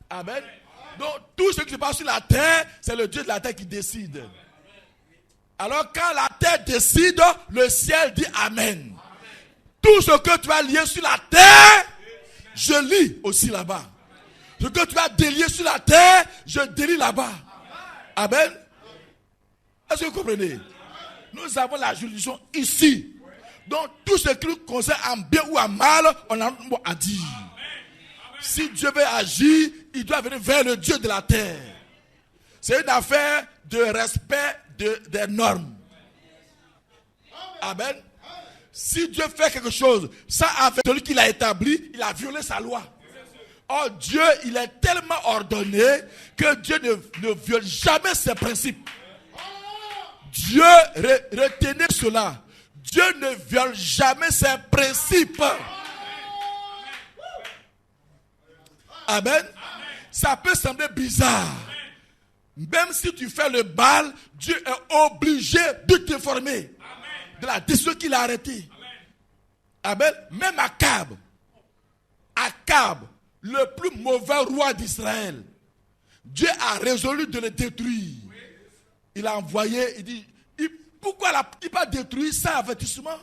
Amen. Donc, tout ce qui se passe sur la terre, c'est le Dieu de la terre qui décide. Alors, quand la terre décide, le ciel dit Amen. Tout ce que tu as lié sur la terre, je lis aussi là-bas. Ce que tu as délié sur la terre, je délie là-bas. Amen. Est-ce que vous comprenez? Nous avons la juridiction ici. Donc, tout ce qui nous concerne en bien ou en mal, on a un mot à dire. Si Dieu veut agir, il doit venir vers le Dieu de la terre. C'est une affaire de respect des normes. Amen. Si Dieu fait quelque chose, ça avec celui qui l'a établi, il a violé sa loi. Or, Dieu, il est tellement ordonné que Dieu ne viole jamais ses principes. Dieu, retenez cela. Dieu ne viole jamais ses principes. Amen. Ça peut sembler bizarre. Même si tu fais le bal, Dieu est obligé de te former de la décision qu'il a arrêtée. Amen. Même Akab, le plus mauvais roi d'Israël, Dieu a résolu de le détruire. Il a envoyé, il dit, pourquoi il n'a pas détruit sans avertissement?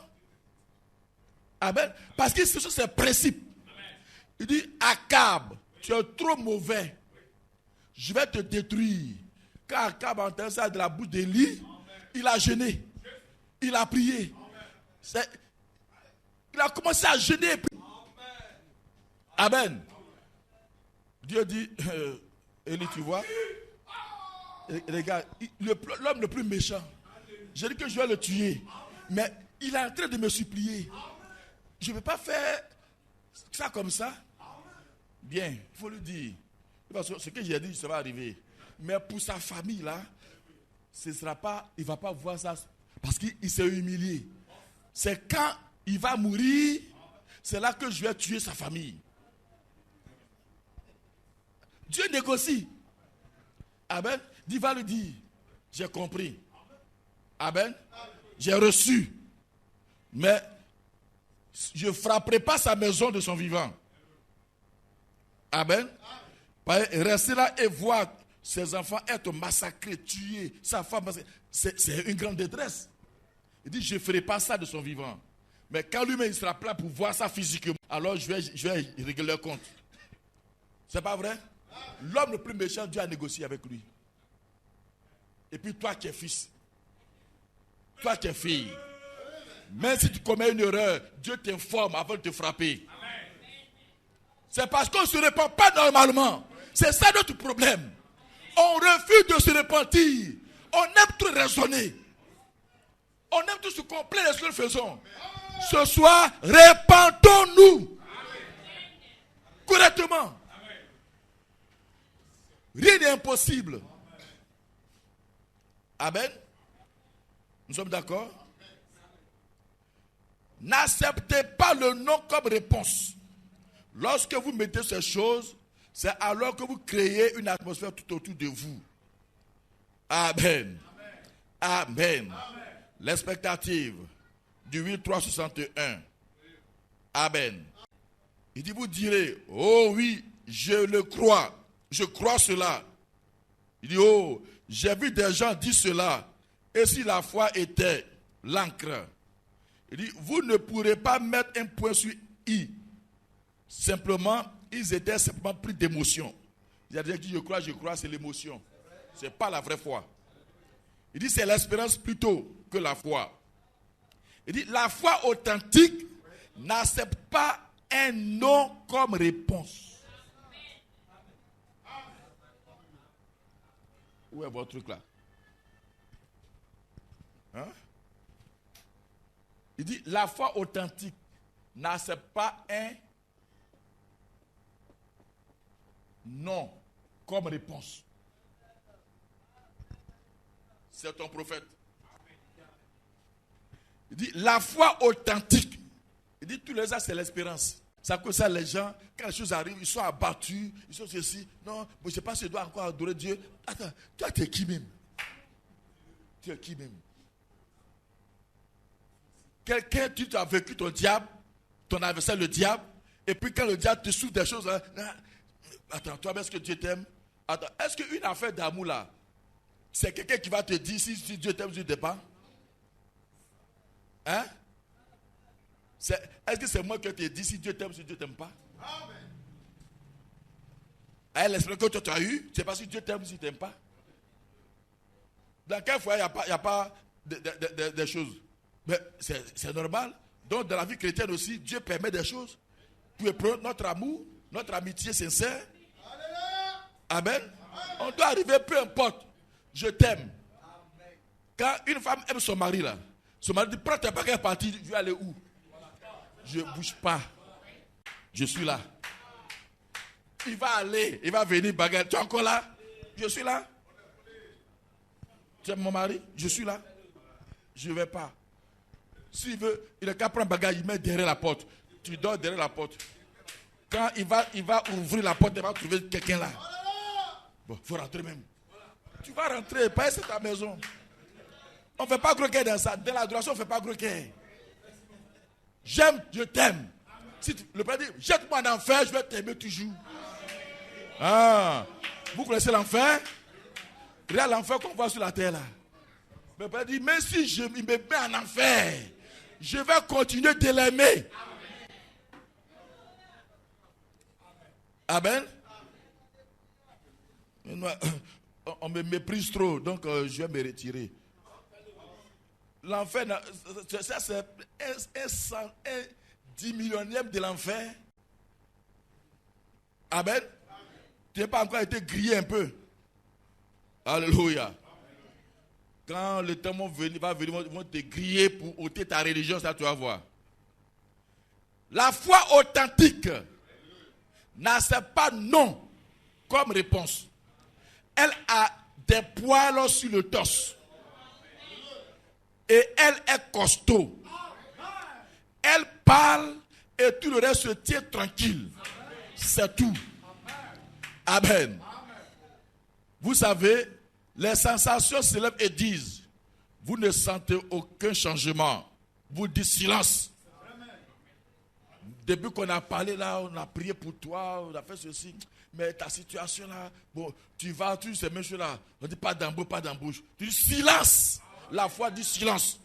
Amen. Parce que ce sont ses principes. Il dit, Akab, tu es trop mauvais. Je vais te détruire. Quand Akab a entendu ça de la bouche d'Élie, il a jeûné. Il a prié. Il a commencé à jeûner. Amen. Dieu dit, Élie, tu vois, regarde, l'homme le plus méchant, j'ai dit que je vais le tuer, mais il est en train de me supplier. Je ne vais pas faire ça comme ça. Bien, il faut lui dire. Parce que ce que j'ai dit, ça va arriver. Mais pour sa famille, là, ce sera pas, il ne va pas voir ça. Parce qu'il s'est humilié. C'est quand il va mourir, c'est là que je vais tuer sa famille. Dieu négocie. Amen. Il va lui dire, j'ai compris. Amen. J'ai reçu. Mais je ne frapperai pas sa maison de son vivant. Amen. Restez là et voir ses enfants être massacrés, tués, sa femme, c'est une grande détresse. Il dit, je ne ferai pas ça de son vivant. Mais quand lui-même il sera prêt pour voir ça physiquement, alors je vais régler leur compte. C'est pas vrai? L'homme le plus méchant, Dieu a négocié avec lui. Et puis toi qui es fils, toi qui es fille, même si tu commets une erreur, Dieu t'informe avant de te frapper. C'est parce qu'on ne se répand pas normalement. C'est ça notre problème. On refuse de se repentir. On aime trop raisonner. On aime tout se complaire de ce que nous faisons. Ce soir, répentons-nous correctement. Rien n'est impossible. Amen. Nous sommes d'accord? N'acceptez pas le non comme réponse. Lorsque vous mettez ces choses, c'est alors que vous créez une atmosphère tout autour de vous. Amen. Amen. L'expectative du 8-3-61. Amen. Il dit, vous direz, oh oui, je le crois. Je crois cela. Il dit, oh, j'ai vu des gens dire cela. Et si la foi était l'encre, il dit, vous ne pourrez pas mettre un point sur I. Simplement, ils étaient simplement pris d'émotion. Il a dit, je crois, c'est l'émotion. Ce n'est pas la vraie foi. Il dit, c'est l'espérance plutôt que la foi. Il dit, la foi authentique n'accepte pas un non comme réponse. Où est votre truc là? Hein? Il dit, la foi authentique n'accepte pas un non comme réponse. C'est ton prophète. Il dit, la foi authentique. Il dit, tous les ans, c'est l'espérance. C'est que ça, les gens, quand les choses arrivent, ils sont abattus, ils sont ceci. Non, je ne sais pas si je dois encore adorer Dieu. Attends, toi, tu es qui même? Tu es qui même? Quelqu'un, tu as vécu ton diable, ton adversaire, le diable, et puis quand le diable te souffle des choses, attends, toi, est-ce que Dieu t'aime? Attends, est-ce qu'une affaire d'amour là, c'est quelqu'un qui va te dire si Dieu t'aime ou Dieu t'aime pas? Hein? Est-ce que c'est moi qui te dis si Dieu t'aime ou si Dieu t'aime pas? Hein, l'expression que tu as eue, c'est pas si Dieu t'aime ou si Dieu t'aime pas. Dans quel foyer il n'y a pas des choses? Mais c'est normal. Donc dans la vie chrétienne aussi, Dieu permet des choses pour éprouver notre amour, notre amitié sincère. Amen. On doit arriver, peu importe. Je t'aime. Quand une femme aime son mari là, son mari dit, prends tes bagages partir, je vais aller où? Je ne bouge pas. Je suis là. Il va aller, il va venir bagarre. Tu es encore là? Je suis là. Tu aimes mon mari? Je suis là. Je ne vais pas. S'il veut, il n'a qu'à prendre bagage, il met derrière la porte. Tu dors derrière la porte. Quand il va ouvrir la porte, il va trouver quelqu'un là. Bon, il faut rentrer même. Tu vas rentrer, pas c'est ta maison. On ne fait pas croquer dans ça. Dans l'adoration, on ne fait pas croquer. J'aime, je t'aime. Si le Père dit, jette-moi en enfer, je vais t'aimer toujours. Ah, vous connaissez l'enfer? Regarde l'enfer qu'on voit sur la terre là. Le Père dit, même si il me met en enfer, je vais continuer de l'aimer. Amen. On me méprise trop, donc je vais me retirer. L'enfer, ça c'est un 10 millionième de l'enfer. Amen. Tu n'as pas encore été grillé un peu. Alléluia. Quand le temps va venir, ils vont te griller pour ôter ta religion, ça tu vas voir. La foi authentique n'accepte pas non comme réponse. Elle a des poils sur le torse. Et elle est costaud. Elle parle et tout le reste se tient tranquille. C'est tout. Amen. Vous savez, les sensations se lèvent et disent, vous ne sentez aucun changement. Vous dites silence. Depuis qu'on a parlé là, on a prié pour toi, on a fait ceci. Mais ta situation là, bon, tu vas, tu sais, monsieur là, on dit pas d'embauche, pas d'embauche. Tu dis silence. La foi dit silence.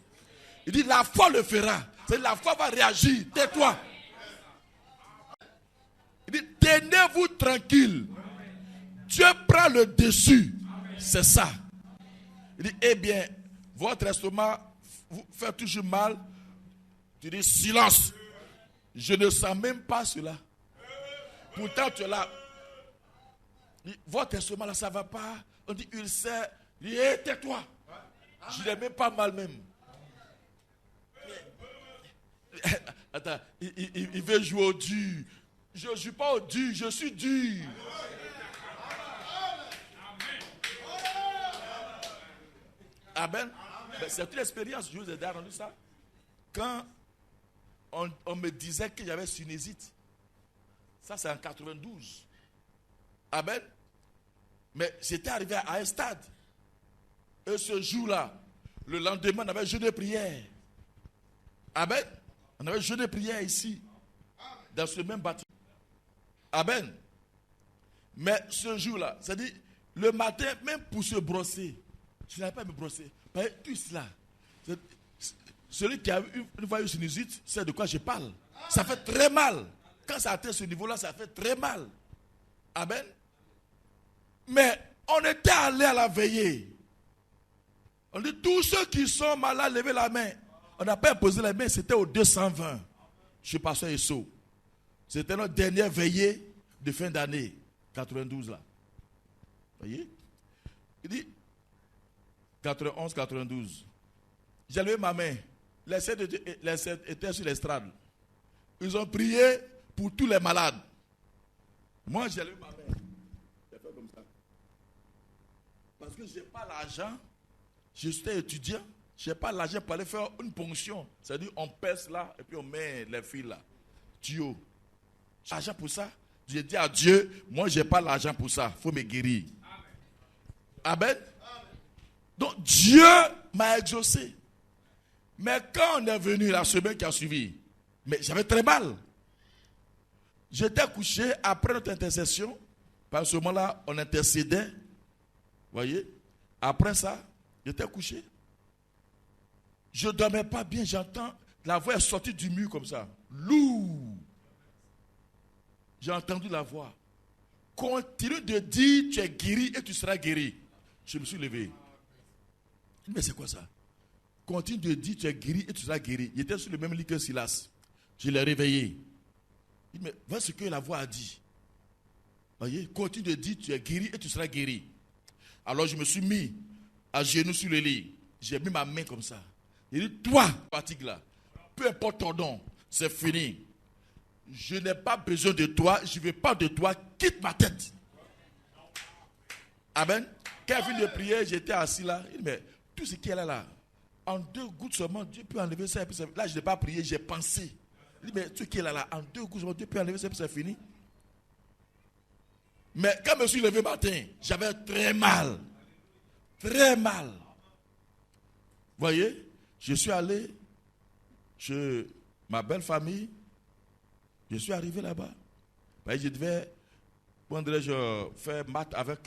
Il dit la foi le fera. C'est la foi va réagir. Tais-toi. Il dit tenez-vous tranquille. Dieu prend le dessus. C'est ça. Il dit eh bien, votre estomac vous fait toujours mal. Tu dis silence. Je ne sens même pas cela. Pourtant tu es là. Votre estomac là, ça ne va pas. On dit ulcère. Il dit tais-toi. Je n'ai même pas mal même. Attends, il veut jouer au dur. Je ne joue pas au dur, je suis dur. Amen. C'est une expérience, je vous ai déjà rendu ça. Quand on me disait que j'avais sinusite, ça c'est en 92. Amen. Mais j'étais arrivé à un stade. Et ce jour-là, le lendemain, on avait jeûné prière. Amen. On avait jeûné prière ici, dans ce même bâtiment. Amen. Mais ce jour-là, c'est-à-dire, le matin, même pour se brosser, je n'avais pas à me brosser. Tout cela, celui qui a une fois eu sinusite, c'est de quoi je parle. Ça fait très mal. Quand ça atteint ce niveau-là, ça fait très mal. Amen. Mais on était allé à la veillée. On dit, tous ceux qui sont malades, levez la main. On n'a pas imposé la main, c'était au 220. Je suis pasteur Esso. C'était notre dernière veillée de fin d'année, 92 là. Vous voyez? Il dit, 91, 92. J'ai levé ma main. Les sept étaient sur l'estrade. Ils ont prié pour tous les malades. Moi, j'ai levé ma main. J'ai fait comme ça. Parce que je n'ai pas l'argent. Je suis étudiant. Je n'ai pas l'argent pour aller faire une ponction. C'est-à-dire, on pèse là et puis on met les fils là. Tuyau. J'ai l'argent pour ça. J'ai dit à Dieu, moi, je n'ai pas l'argent pour ça. Il faut me guérir. Amen. Donc, Dieu m'a exaucé. Mais quand on est venu la semaine qui a suivi, mais j'avais très mal. J'étais couché après notre intercession. Par ce moment-là, on intercédait. Vous voyez? Après ça, j'étais couché. Je ne dormais pas bien. J'entends la voix est sortie du mur comme ça. Lourd. J'ai entendu la voix. Continue de dire tu es guéri et tu seras guéri. Je me suis levé. Mais c'est quoi ça? Continue de dire tu es guéri et tu seras guéri. Il était sur le même lit que Silas. Je l'ai réveillé. Il dit, mais voilà ce que la voix a dit. Voyez, continue de dire tu es guéri et tu seras guéri. Alors je me suis mis à genoux sur le lit. J'ai mis ma main comme ça. Il dit, toi, fatigue là, peu importe ton nom, c'est fini. Je n'ai pas besoin de toi, je ne veux pas de toi, quitte ma tête. Amen. Quand il finit de prier, j'étais assis là. Il dit, mais tout ce qui est là, en 2 gouttes seulement, Dieu peut enlever ça. Et puis là, je n'ai pas prié, j'ai pensé. Il dit, mais tout ce qui est là, en 2 gouttes seulement, Dieu peut enlever ça et puis c'est fini. Mais quand je me suis levé matin, j'avais très mal. Très mal. Vous voyez, je suis allé chez ma belle famille. Je suis arrivé là-bas. Je devais, comment dirais-je, faire maths avec,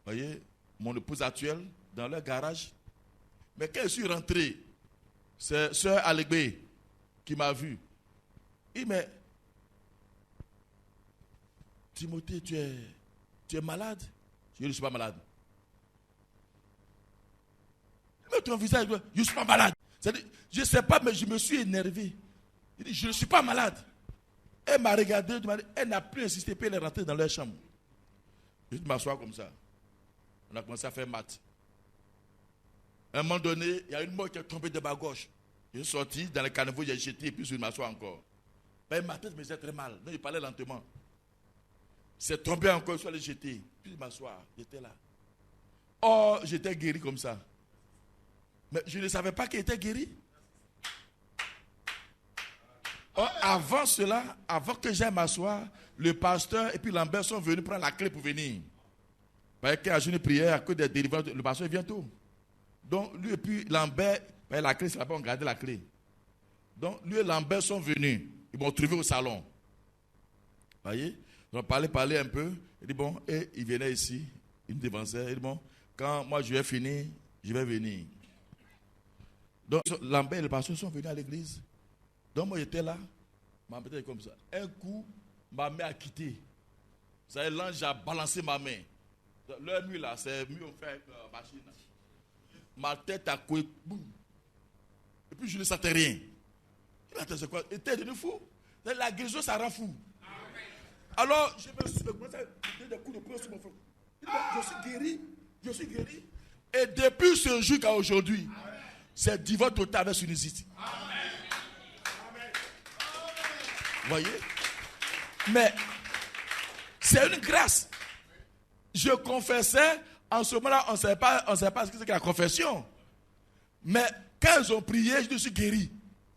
voyez, mon épouse actuelle dans leur garage. Mais quand je suis rentré, c'est Sœur Alégbé qui m'a vu. Il m'a dit, Timothée, tu es malade? Je ne suis pas malade. Mais ton visage, je ne suis pas malade. C'est-à-dire, je ne sais pas, mais je me suis énervé. Il dit, je ne suis pas malade. Elle m'a regardé, elle n'a plus insisté, puis elle est rentrée dans leur chambre. Je suis m'asseoir comme ça. On a commencé à faire maths. À un moment donné, il y a une mort qui est tombée de ma gauche. Je suis sorti dans le caniveau, j'ai jeté, et puis je m'assois encore. Mais ma tête me faisait très mal. Donc, il parlait lentement. C'est tombé encore, je suis allé jeter. Puis je m'assois, j'étais là. Oh, j'étais guéri comme ça. Mais je ne savais pas qu'il était guéri. Oh, avant cela, avant que j'aille m'asseoir, le pasteur et puis Lambert sont venus prendre la clé pour venir. Parce qu'il y a une prière à cause des délivrances, le pasteur vient tôt. Donc lui et puis Lambert, la clé c'est là-bas, on gardait la clé. Donc, lui et Lambert sont venus. Ils m'ont trouvé au salon. Vous voyez? Ils ont parlé un peu. Il dit, bon, et il venait ici. Il me devançait. Il dit, bon, quand moi je vais finir, je vais venir. Donc, Lambert et le pasteur sont venus à l'église. Donc, moi, j'étais là. Ma main était comme ça. Un coup, ma main a quitté. Vous savez, l'ange a balancé ma main. Leur nuit, là, c'est mieux on fait machine. Ma tête a coupé. Boum. Et puis, je ne sentais rien. Il a c'est quoi? Il était devenu fou. La guérison, ça rend fou. Alors, je me suis commencé à donner des coups de poing sur mon front. Je suis guéri. Et depuis ce jour qu'à aujourd'hui, c'est divorce total avec Sunnisite. Vous voyez? Mais c'est une grâce. Je confessais, en ce moment-là, on ne savait pas ce que c'est que la confession. Mais quand ils ont prié, je suis guéri.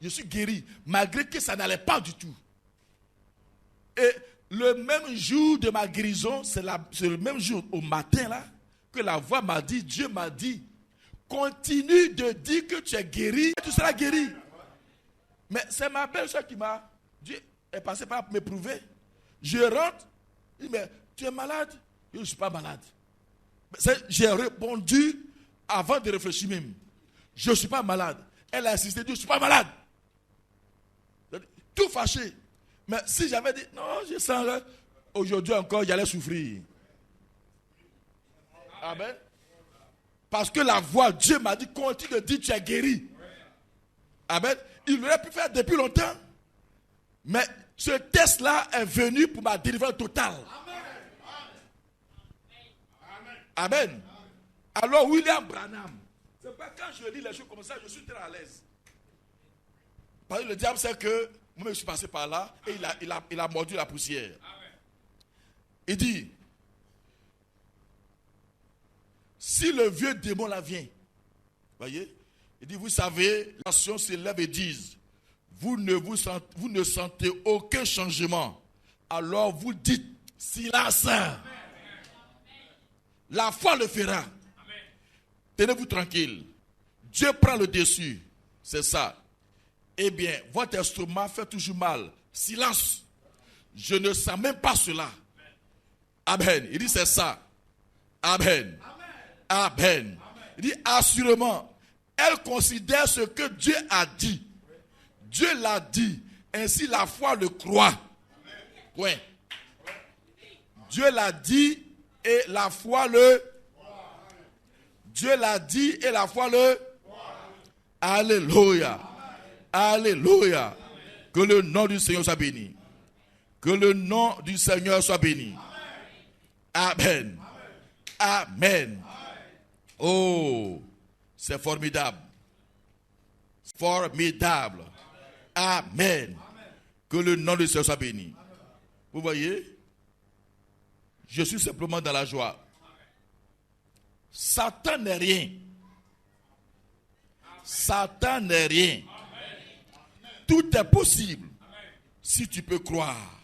Je suis guéri, malgré que ça n'allait pas du tout. Et le même jour de ma guérison, c'est le même jour au matin là, que la voix m'a dit, Dieu m'a dit, continue de dire que tu es guéri et tu seras guéri. Mais c'est ma belle-soeur qui m'a dit, elle est passée par m'éprouver. Je rentre, il dit, mais tu es malade? Je ne suis pas malade. J'ai répondu avant de réfléchir même. Je ne suis pas malade. Elle a insisté, je ne suis pas malade. Tout fâché. Mais si j'avais dit, non, je sens aujourd'hui encore, j'allais souffrir. Amen. Parce que la voix, Dieu m'a dit, continue de dire, tu es guéri. Amen. Il aurait pu faire depuis longtemps. Mais ce test-là est venu pour ma délivrance totale. Amen. Alors, William Branham, c'est pas quand je lis les choses comme ça, je suis très à l'aise. Parce que le diable sait que moi, je suis passé par là et il a mordu la poussière. Il dit, si le vieux démon là vient, voyez, il dit, vous savez, les nations s'élèvent et disent, vous ne sentez aucun changement. Alors vous dites, silence. La foi le fera. Tenez-vous tranquille. Dieu prend le dessus. C'est ça. Eh bien, votre estomac fait toujours mal. Silence. Je ne sens même pas cela. Amen. Il dit c'est ça. Amen. Amen. Il dit assurément, elle considère ce que Dieu a dit. Dieu l'a dit. Ainsi la foi le croit. Point. Dieu l'a dit et la foi le. Dieu l'a dit et la foi le. Alléluia. Alléluia. Que le nom du Seigneur soit béni. Que le nom du Seigneur soit béni. Amen. Amen. Oh, c'est formidable. Formidable. Amen. Que le nom du Seigneur soit béni. Vous voyez, je suis simplement dans la joie. Satan n'est rien. Satan n'est rien. Tout est possible si tu peux croire.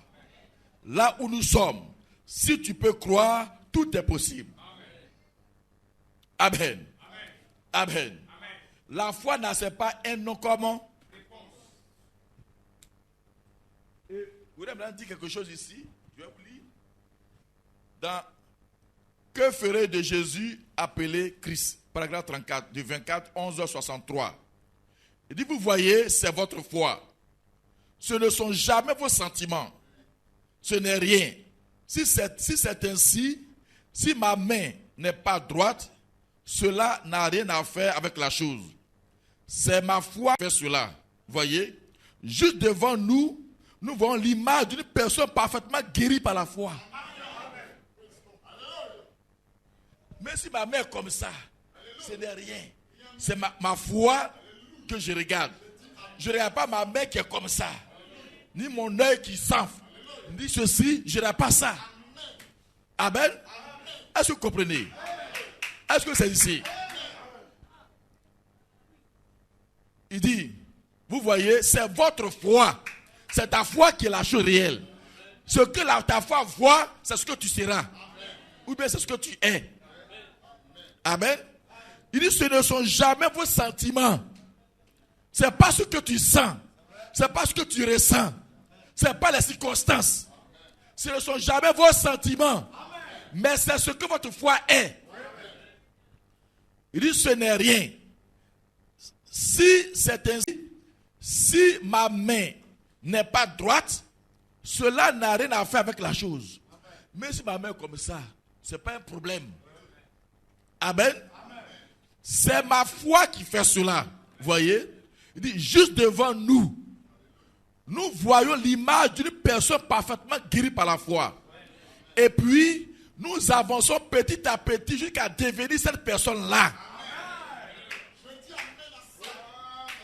Là où nous sommes, si tu peux croire, tout est possible. Amen. Amen. La foi n'a pas un nom commun. Et vous voulez me dire quelque chose ici? Je vais vous lire. Dans Que ferait de Jésus appelé Christ? Paragraphe 34, du 24, 11h63. Il dit, vous voyez, c'est votre foi. Ce ne sont jamais vos sentiments. Ce n'est rien. Si c'est ainsi, si ma main n'est pas droite, cela n'a rien à faire avec la chose. C'est ma foi qui fait cela. Vous voyez, juste devant nous, nous voyons l'image d'une personne parfaitement guérie par la foi. Mais si ma main est comme ça, ce n'est rien. C'est ma foi que je regarde. Je ne regarde pas ma main qui est comme ça. Ni mon œil qui s'enfle. Ni ceci, je ne regarde pas ça. Amen. Est-ce que vous comprenez? Est-ce que c'est ici? Il dit, vous voyez, c'est votre foi. C'est ta foi qui est la chose réelle. Ce que ta foi voit, c'est ce que tu seras. Ou bien c'est ce que tu es. Amen. Il dit, ce ne sont jamais vos sentiments. Ce n'est pas ce que tu sens. c'est pas ce que tu ressens. Ce n'est pas les circonstances. Ce ne sont jamais vos sentiments. Mais c'est ce que votre foi est. Il dit, ce n'est rien. Si c'est ainsi, si ma main n'est pas droite, cela n'a rien à faire avec la chose. Mais si ma main est comme ça, ce n'est pas un problème. Amen. C'est ma foi qui fait cela. Vous voyez? Il dit, juste devant nous, nous voyons l'image d'une personne parfaitement guérie par la foi. Et puis, nous avançons petit à petit jusqu'à devenir cette personne-là.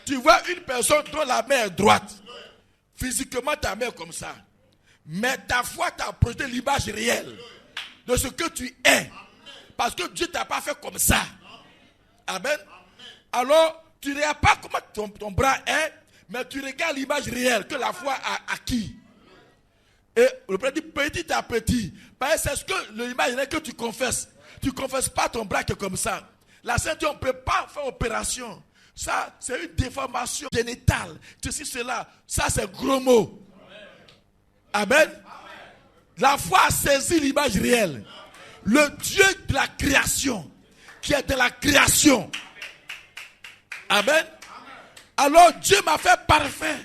Tu vois une personne dont la main est droite. Physiquement, ta main est comme ça. Mais ta foi t'a projeté l'image réelle de ce que tu es. Parce que Dieu ne t'a pas fait comme ça. Amen. Alors, tu ne regardes pas comment ton bras est, mais tu regardes l'image réelle que la foi a acquis. Et le Père dit petit à petit. Parce que c'est ce que l'image réelle que tu confesses. Tu ne confesses pas ton bras qui est comme ça. La Sainte, on ne peut pas faire opération. Ça, c'est une déformation génitale. Ceci, cela. Ça, c'est gros mot. Amen. La foi a saisi l'image réelle. Le Dieu de la création, qui est de la création. Amen. Alors, Dieu m'a fait parfait.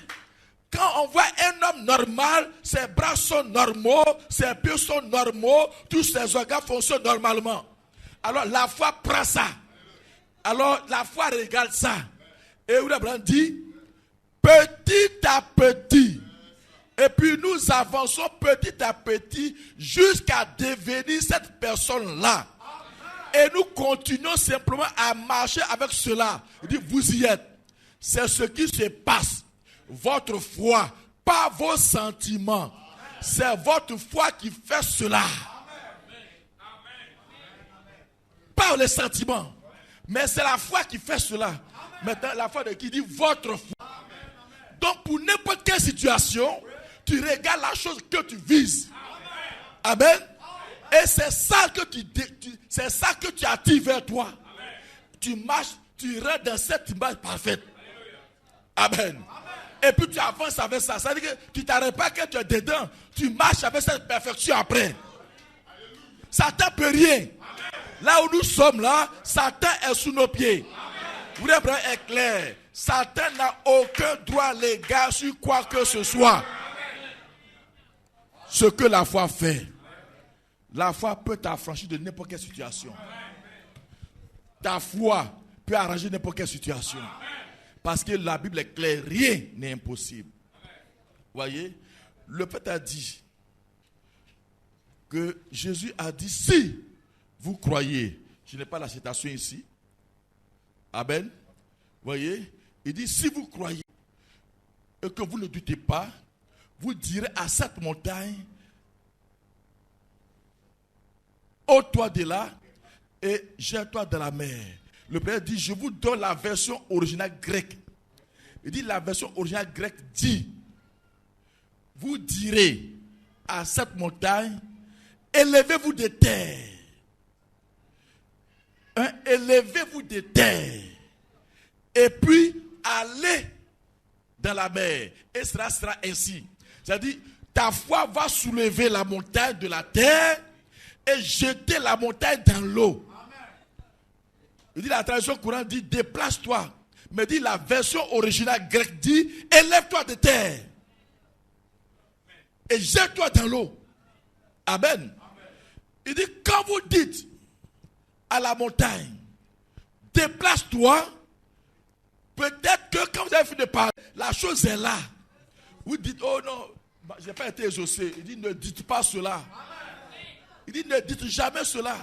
Quand on voit un homme normal, ses bras sont normaux, ses pieds sont normaux, tous ses organes fonctionnent normalement. Alors, la foi prend ça. Alors, la foi regarde ça. Et Abraham dit, petit à petit. Et puis, nous avançons petit à petit jusqu'à devenir cette personne-là. Et nous continuons simplement à marcher avec cela. Il dit, vous y êtes. C'est ce qui se passe. Votre foi, pas vos sentiments. C'est votre foi qui fait cela. Pas les sentiments. Mais c'est la foi qui fait cela. Maintenant, la foi de qui dit votre foi. Donc, pour n'importe quelle situation, tu regardes la chose que tu vises. Amen. Et c'est ça que tu attires vers toi. Tu marches, tu rentres dans cette image parfaite. Amen. Et puis tu avances avec ça. Ça veut dire que tu ne t'arrêtes pas que tu es dedans. Tu marches avec cette perfection après. Satan ne peut rien. Là où nous sommes là, Satan est sous nos pieds. Vous voulez prendre est clair. Satan n'a aucun droit légal sur quoi que ce soit. Ce que la foi fait. La foi peut t'affranchir de n'importe quelle situation. Ta foi peut arranger n'importe quelle situation. Parce que la Bible est claire, rien n'est impossible. Voyez, le Père a dit que Jésus a dit, si vous croyez, je n'ai pas la citation ici, amen, voyez, il dit, si vous croyez et que vous ne doutez pas, vous direz à cette montagne, ôte-toi de là et jette-toi dans la mer. Le Père dit, je vous donne la version originale grecque. Il dit, la version originale grecque dit, vous direz à cette montagne, élevez-vous de terre. Élevez-vous de terre. Et puis, allez dans la mer. Et cela sera ainsi. C'est-à-dire, ta foi va soulever la montagne de la terre et jeter la montagne dans l'eau. Il dit, la tradition courante dit, déplace-toi. Mais dit, la version originale grecque dit, élève-toi de terre. Et jette-toi dans l'eau. Amen. Il dit, quand vous dites à la montagne, déplace-toi, peut-être que quand vous avez fini de parler, la chose est là. Vous dites, oh non, je n'ai pas été exaucé. Il dit, ne dites pas cela. Il dit, ne dites jamais cela.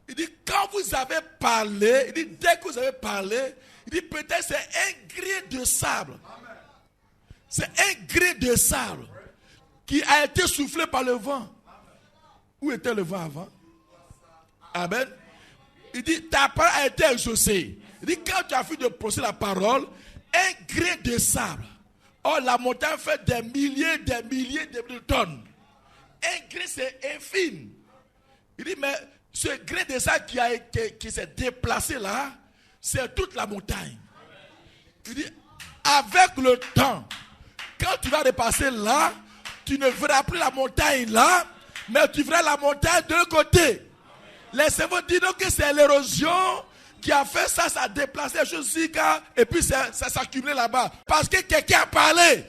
Il dit, quand vous avez parlé, il dit, dès que vous avez parlé, il dit, peut-être c'est un grain de sable. C'est un grain de sable qui a été soufflé par le vent. Où était le vent avant? Amen. Il dit, ta parole a été exaucée. Il dit, quand tu as fini de prononcer la parole, un grain de sable. Oh, la montagne fait des milliers de tonnes. Un grain, c'est infime. Il dit, mais ce grain de sable qui s'est déplacé là, c'est toute la montagne. Il dit, avec le temps, quand tu vas repasser là, tu ne verras plus la montagne là, mais tu verras la montagne de l'autre côté. Les cerveaux disent donc que c'est l'érosion qui a fait ça, ça a déplacé les choses ici, et puis ça s'accumulait là-bas. Parce que quelqu'un a parlé.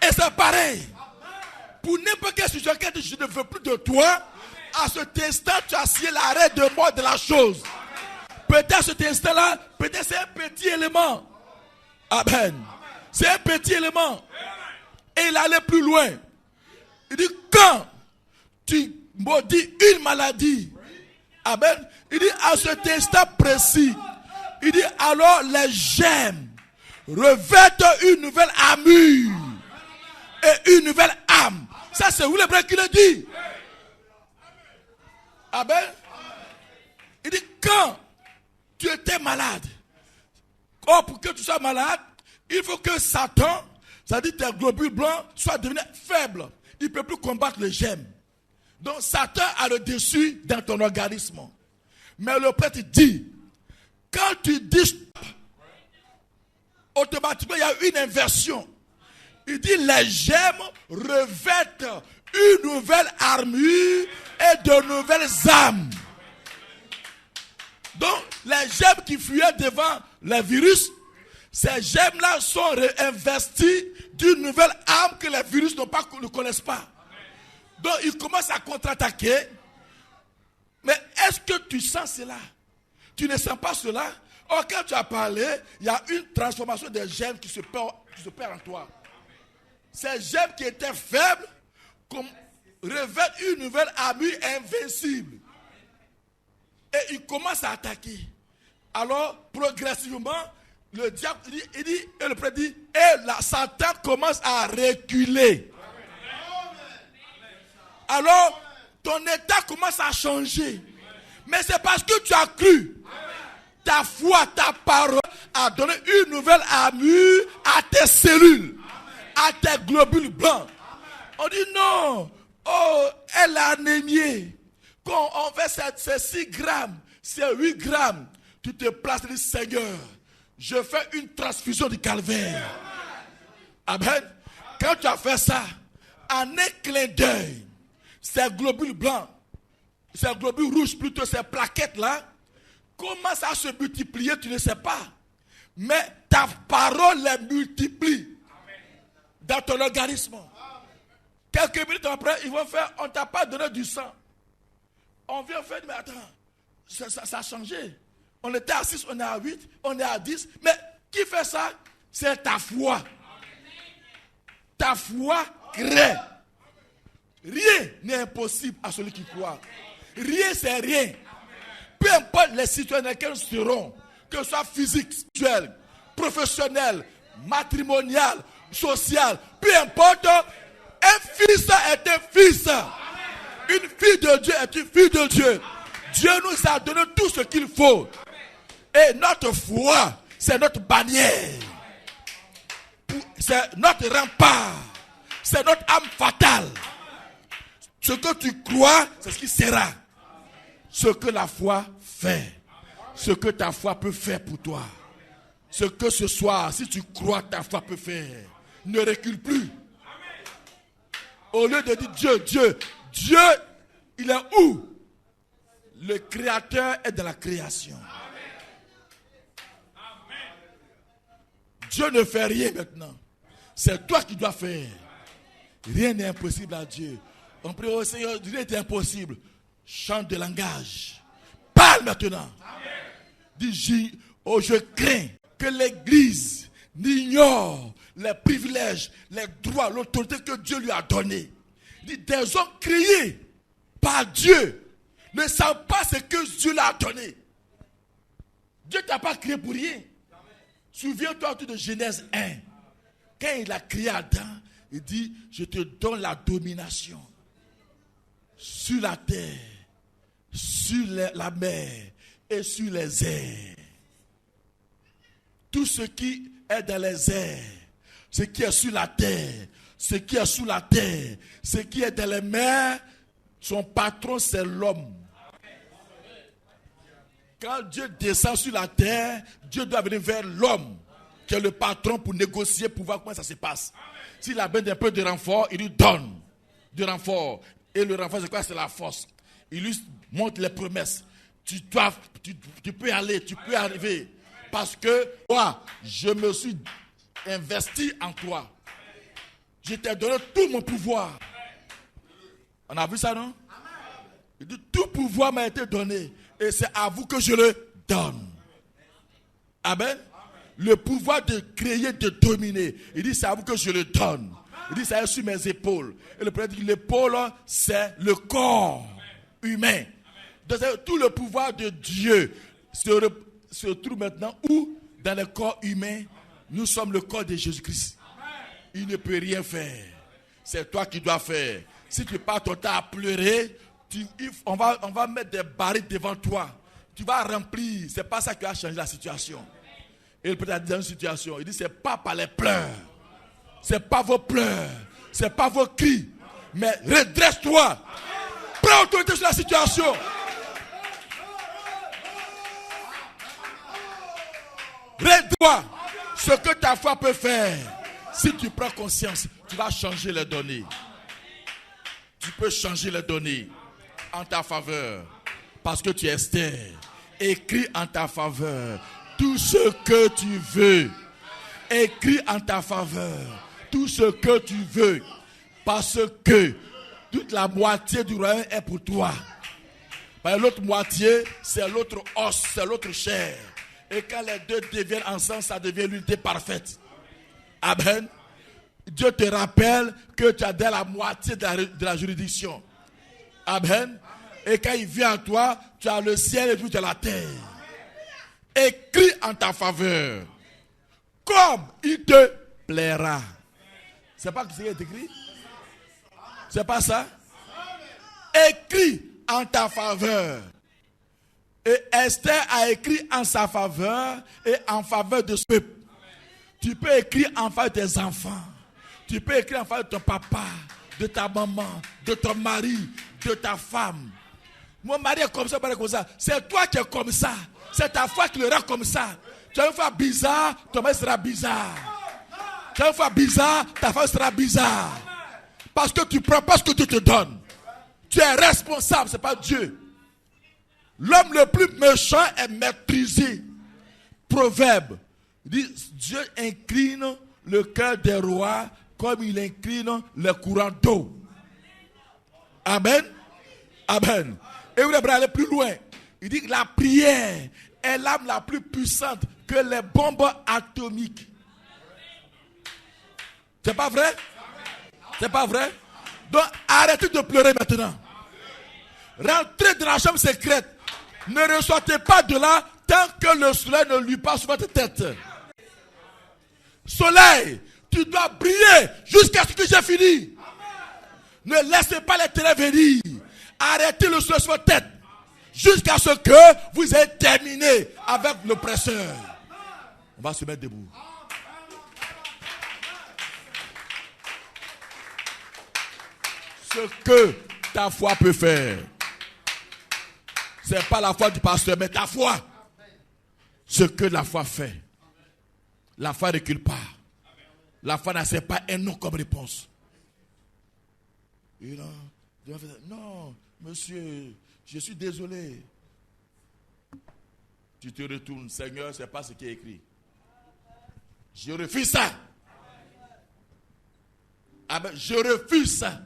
Et c'est pareil. Pour n'importe quelle situation, quand je ne veux plus de toi, à cet instant, tu as signé l'arrêt de mort de la chose. Peut-être à cet instant-là, peut-être c'est un petit élément. Amen. C'est un petit élément. Et il allait plus loin. Il dit, quand tu maudis une maladie, amen, il dit à cet instant précis, il dit alors les gemmes revêtent une nouvelle armure et une nouvelle âme. Ça c'est où le vrai qui le dit. Amen. Il dit quand tu étais malade, pour que tu sois malade, il faut que Satan, c'est-à-dire tes globules blancs, soient devenus faibles. Il ne peut plus combattre les gemmes. Donc Satan a le dessus dans ton organisme. Mais le prêtre dit, quand tu dis stop, automatiquement il y a une inversion. Il dit les gemmes revêtent une nouvelle armure et de nouvelles âmes. Donc les gemmes qui fuyaient devant les virus, ces gemmes-là sont réinvesties d'une nouvelle âme que les virus ne connaissent pas. Donc ils commencent à contre-attaquer. Mais est-ce que tu sens cela? Tu ne sens pas cela? Or, quand tu as parlé, il y a une transformation des gemmes qui se perd en toi. Ces gemmes qui étaient faibles revêtent une nouvelle armure invincible. Et ils commencent à attaquer. Alors, progressivement, le diable il dit, et le prêtre dit, et la Satan commence à reculer. Alors, ton état commence à changer. Mais c'est parce que tu as cru. Ta foi, ta parole a donné une nouvelle armure à tes cellules, à tes globules blancs. On dit non, oh, elle a anémié. Quand on fait c'est 6 grammes, c'est 8 grammes, tu te places et dis Seigneur, je fais une transfusion du calvaire. Amen. Quand tu as fait ça, en un clin d'œil, ces globules blancs, ces globules rouges plutôt, ces plaquettes-là, commencent à se multiplier, tu ne sais pas. Mais ta parole les multiplie dans ton organisme. Quelques minutes après, ils vont faire, on ne t'a pas donné du sang. On vient faire, mais attends, ça a changé. On était à 6, on est à 8, on est à 10. Mais qui fait ça? C'est ta foi. Ta foi crée. Rien n'est impossible à celui qui croit. Rien, c'est rien. Peu importe les situations dans lesquelles nous serons, que ce soit physique, spirituel, professionnel, matrimonial, social, peu importe, un fils est un fils. Une fille de Dieu est une fille de Dieu. Dieu nous a donné tout ce qu'il faut. Et notre foi, c'est notre bannière. C'est notre rempart. C'est notre âme fatale. Ce que tu crois, c'est ce qui sera. Ce que la foi fait. Ce que ta foi peut faire pour toi. Ce que ce soir, si tu crois, ta foi peut faire. Ne recule plus. Au lieu de dire Dieu, il est où? Le Créateur est dans la création. Dieu ne fait rien maintenant. C'est toi qui dois faire. Rien n'est impossible à Dieu. On prie au Seigneur, rien n'est impossible. Chante de langage. Parle maintenant. Dis, oh, je crains que l'Église n'ignore les privilèges, les droits, l'autorité que Dieu lui a donnée. Des hommes créés par Dieu ne savent pas ce que Dieu leur a donné. Dieu ne t'a pas créé pour rien. Souviens-toi de Genèse 1. Quand il a créé Adam, il dit, je te donne la domination sur la terre, sur la mer et sur les airs. Tout ce qui est dans les airs, ce qui est sur la terre, ce qui est sous la terre, ce qui est dans les mers, son patron c'est l'homme. Quand Dieu descend sur la terre, Dieu doit venir vers l'homme. qui est le patron pour négocier, pour voir comment ça se passe. S'il a besoin d'un peu de renfort, il lui donne du renfort. Et le renfort, c'est quoi? C'est la force. Il lui montre les promesses. Tu peux aller, tu peux arriver. Parce que moi, je me suis investi en toi. Je t'ai donné tout mon pouvoir. On a vu ça, non? Il dit, tout pouvoir m'a été donné. Et c'est à vous que je le donne. Amen. Le pouvoir de créer, de dominer. Il dit, c'est à vous que je le donne. Il dit, ça est sur mes épaules. Et le prophète dit, l'épaule, c'est le corps humain. Donc, tout le pouvoir de Dieu se trouve maintenant où? Dans le corps humain. Nous sommes le corps de Jésus-Christ. Il ne peut rien faire. C'est toi qui dois faire. Si tu passes ton temps à pleurer, on va mettre des barils devant toi. Tu vas remplir. C'est pas ça qui va changer la situation. Et le peut-être dans une situation, il dit, c'est pas par les pleurs. C'est pas vos pleurs. C'est pas vos cris. Mais redresse-toi. Prends autorité sur la situation. Redresse-toi. Ce que ta foi peut faire. Si tu prends conscience, tu vas changer les données. Tu peux changer les données en ta faveur. Parce que tu es Esther. Écris en ta faveur tout ce que tu veux. Écris en ta faveur tout ce que tu veux. Parce que toute la moitié du royaume est pour toi. L'autre moitié, c'est l'autre os, c'est l'autre chair. Et quand les deux deviennent ensemble, ça devient l'unité parfaite. Amen. Dieu te rappelle que tu as déjà la moitié de la juridiction. Amen. Et quand il vient à toi, tu as le ciel et puis tu as la terre. Écris en ta faveur. Comme il te plaira. C'est pas ce qui est écrit? C'est pas ça? Écris en ta faveur. Et Esther a écrit en sa faveur et en faveur de ce peuple. Tu peux écrire en faveur de tes enfants. Tu peux écrire en faveur de ton papa, de ta maman, de ton mari, de ta femme. Mon mari est comme ça, comme ça. C'est toi qui es comme ça. C'est ta foi qui le rend comme ça. Tu as une foi bizarre, ton mari sera bizarre. Tu as une foi bizarre, ta femme sera bizarre. Parce que tu prends pas ce que Dieu te donne. Tu es responsable, ce n'est pas Dieu. L'homme le plus méchant est maîtrisé. Proverbe dit, Dieu incline le cœur des rois comme il incline les courants d'eau. Amen. Amen. Et vous devez aller plus loin. Il dit que la prière est l'arme la plus puissante que les bombes atomiques. C'est pas vrai? C'est pas vrai? Donc arrêtez de pleurer maintenant. Rentrez dans la chambre secrète. Ne ressortez pas de là tant que le soleil ne luit pas sur votre tête. Soleil, tu dois briller jusqu'à ce que j'ai fini. Ne laissez pas les ténèbres venir. Arrêtez le soleil sur votre tête jusqu'à ce que vous ayez terminé avec l'oppresseur. On va se mettre debout. Ce que ta foi peut faire. Ce n'est pas la foi du pasteur, mais ta foi. Ce que la foi fait. La foi ne recule pas. La foi n'accepte pas un non comme réponse. Et là, non, monsieur, je suis désolé. Tu te retournes, Seigneur, ce n'est pas ce qui est écrit. Je refuse ça. Amen. Je refuse ça.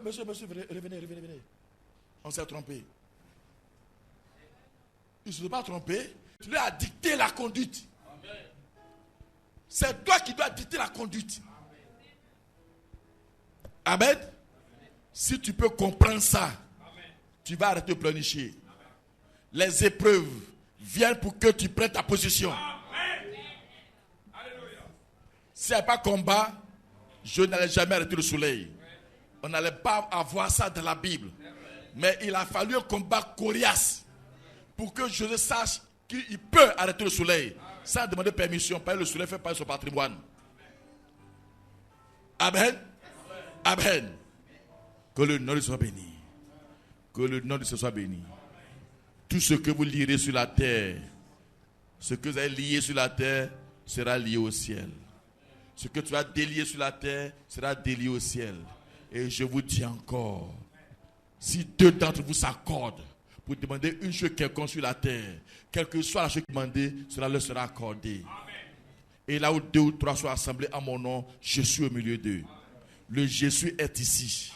Monsieur, revenez. On s'est trompé. Il ne se sont pas trompé. Tu lui as dicté la conduite. C'est toi qui dois dicter la conduite. Amen. Si tu peux comprendre ça, tu vas arrêter de planifier. Les épreuves viennent pour que tu prennes ta position. Si il n'y a pas combat, je n'allais jamais arrêter le soleil. On n'allait pas avoir ça dans la Bible. Mais il a fallu un combat coriace pour que je sache qu'il peut arrêter le soleil sans demander permission. Parce que le soleil fait partie de son patrimoine. Amen. Amen. Que le nom de Dieu soit béni. Que le nom de Dieu soit béni. Tout ce que vous lirez sur la terre Ce que vous avez lié sur la terre sera lié au ciel. Ce que tu as délié sur la terre sera délié au ciel. Et je vous dis encore, si deux d'entre vous s'accordent pour demander une chose quelconque sur la terre, quelle que soit la chose demandée, cela leur sera accordé. Et là où 2 ou 3 sont assemblés à mon nom, je suis au milieu d'eux. Le Jésus est ici.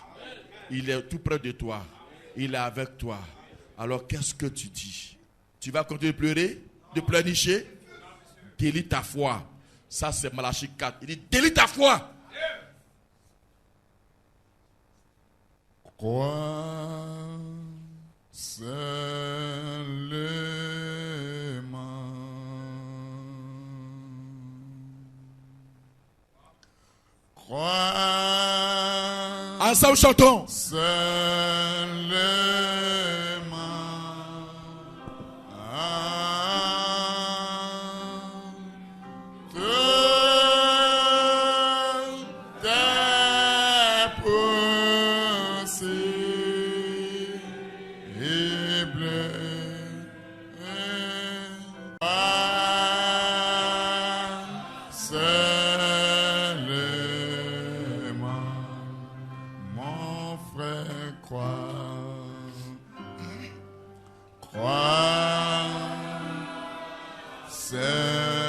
Il est tout près de toi. Il est avec toi. Alors qu'est-ce que tu dis? Tu vas continuer de pleurer? De pleurnicher? Délie ta foi. Ça c'est Malachie 4. Il dit délie ta foi. Crois seulement. Crois. Ensemble chantons. Seulement.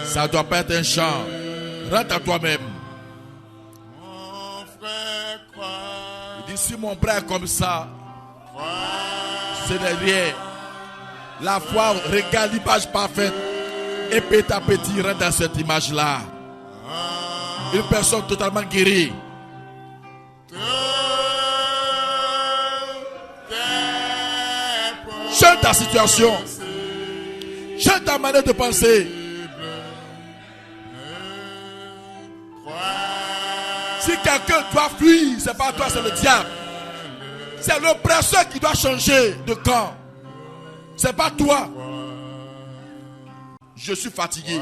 Ça ne doit pas être un chant. Rentre à toi-même. Il dit si mon frère est comme ça, ce n'est rien. La foi regarde l'image parfaite. Et petit à petit rentre dans cette image-là. Une personne totalement guérie. Change ta situation. Change ta manière de penser. Si quelqu'un doit fuir, c'est pas toi, c'est le diable. C'est l'oppresseur qui doit changer de camp. C'est pas toi. Je suis fatigué.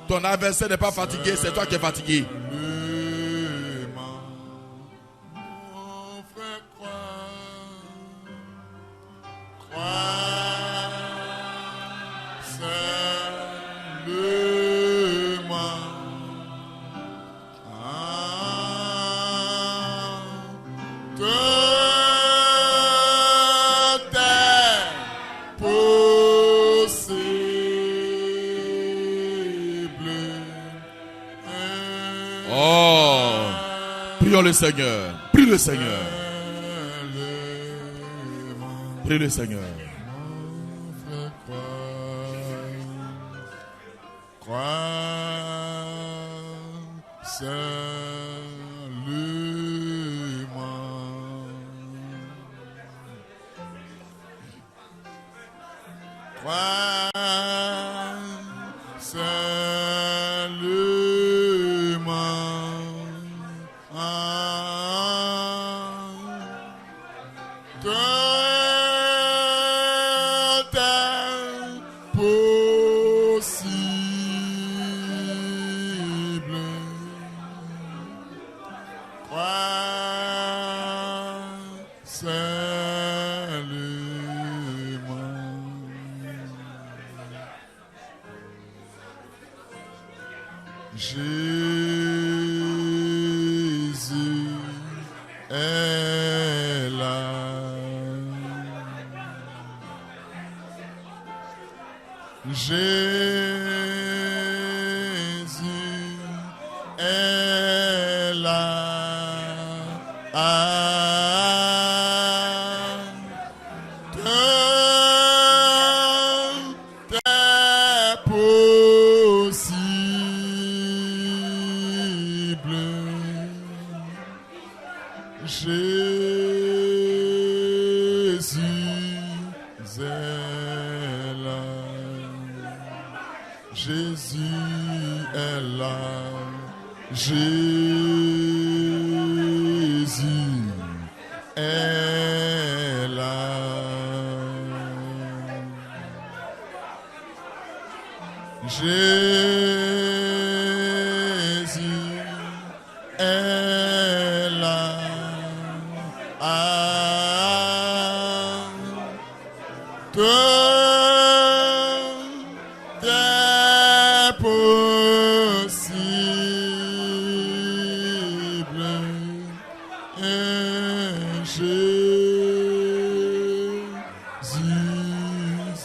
Ton adversaire n'est pas fatigué, c'est toi qui es fatigué. Prions le Seigneur. Prie le Seigneur. Prie le Seigneur.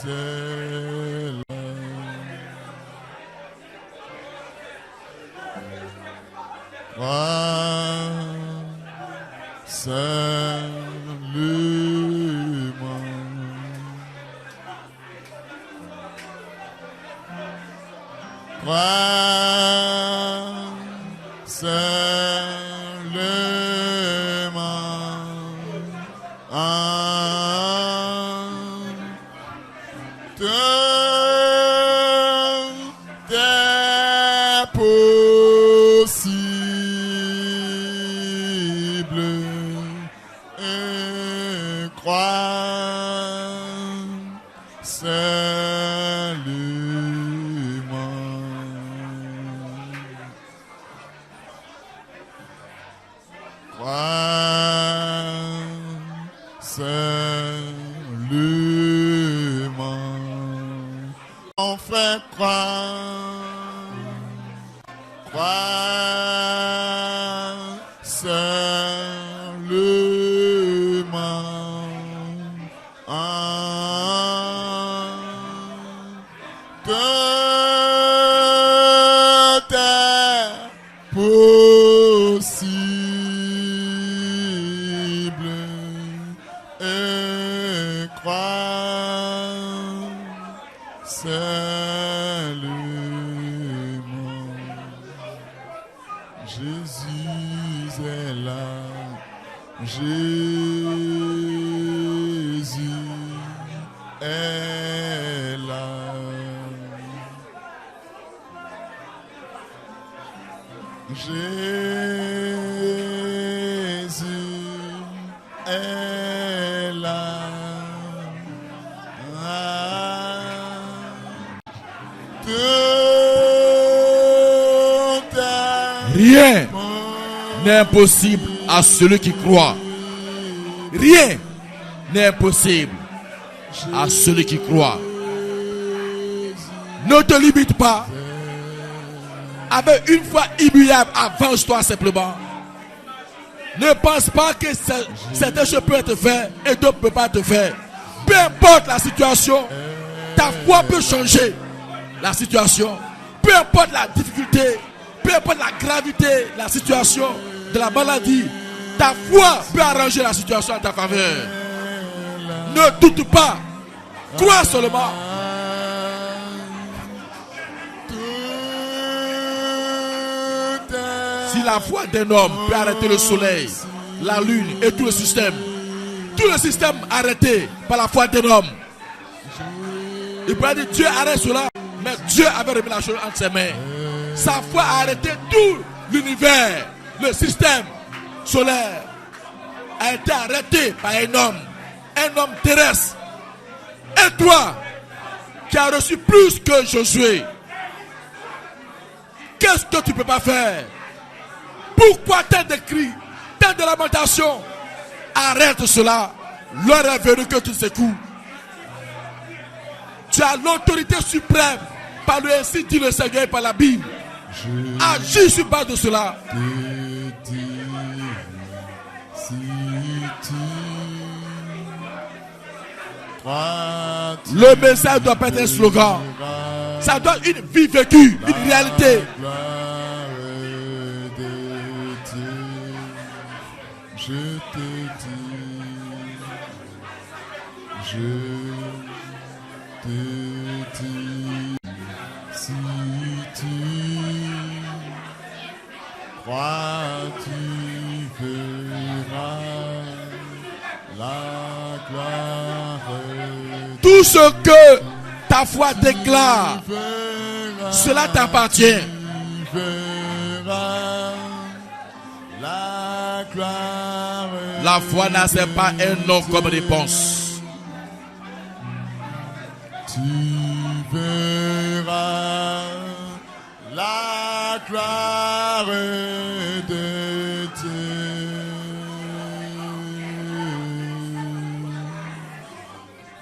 est là. Mon frère, crois seulement en tout est possible et crois seulement. Jésus est là. Jésus est là. Jésus est là. Rien n'est impossible à celui qui croit. Rien n'est impossible à celui qui croit. Ne te limite pas. Avec une foi immuable, avance-toi simplement. Ne pense pas que certaines choses peuvent être faites et d'autres ne peuvent pas être faites. Peu importe la situation, ta foi peut changer la situation. Peu importe la difficulté, peu importe la gravité, la situation de la maladie, ta foi peut arranger la situation en ta faveur. Ne doute pas. Crois seulement. Si la foi d'un homme peut arrêter le soleil, la lune et tout le système arrêté par la foi d'un homme, il pourrait dire Dieu arrête cela, mais Dieu avait remis la chose entre ses mains. Sa foi a arrêté tout l'univers, le système solaire a été arrêté par un homme terrestre. Et toi, qui as reçu plus que Josué, qu'est-ce que tu ne peux pas faire? Pourquoi tant de cris, tant de lamentations? Arrête cela. L'heure est venue que tu secoues. Tu as l'autorité suprême par le ainsi dit le Seigneur et par la Bible. Agis sur base de cela. Le message doit pas être un slogan. Ça doit être une vie vécue, une réalité. Je te dis, si tu crois, tu verras la gloire. Tout ce que ta foi déclare, cela t'appartient. Tu verras la gloire. La foi n'accepte pas un non comme réponse. Tu verras la gloire de Dieu.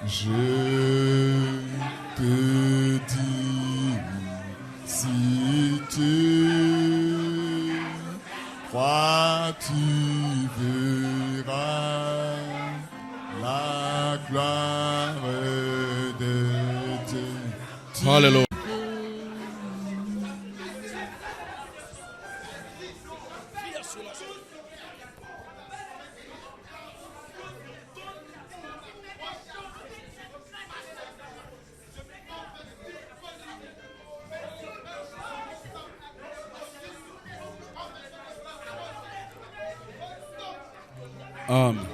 Je te dis, si tu crois, tu verras la gloire de Dieu. Hallelujah. Amen.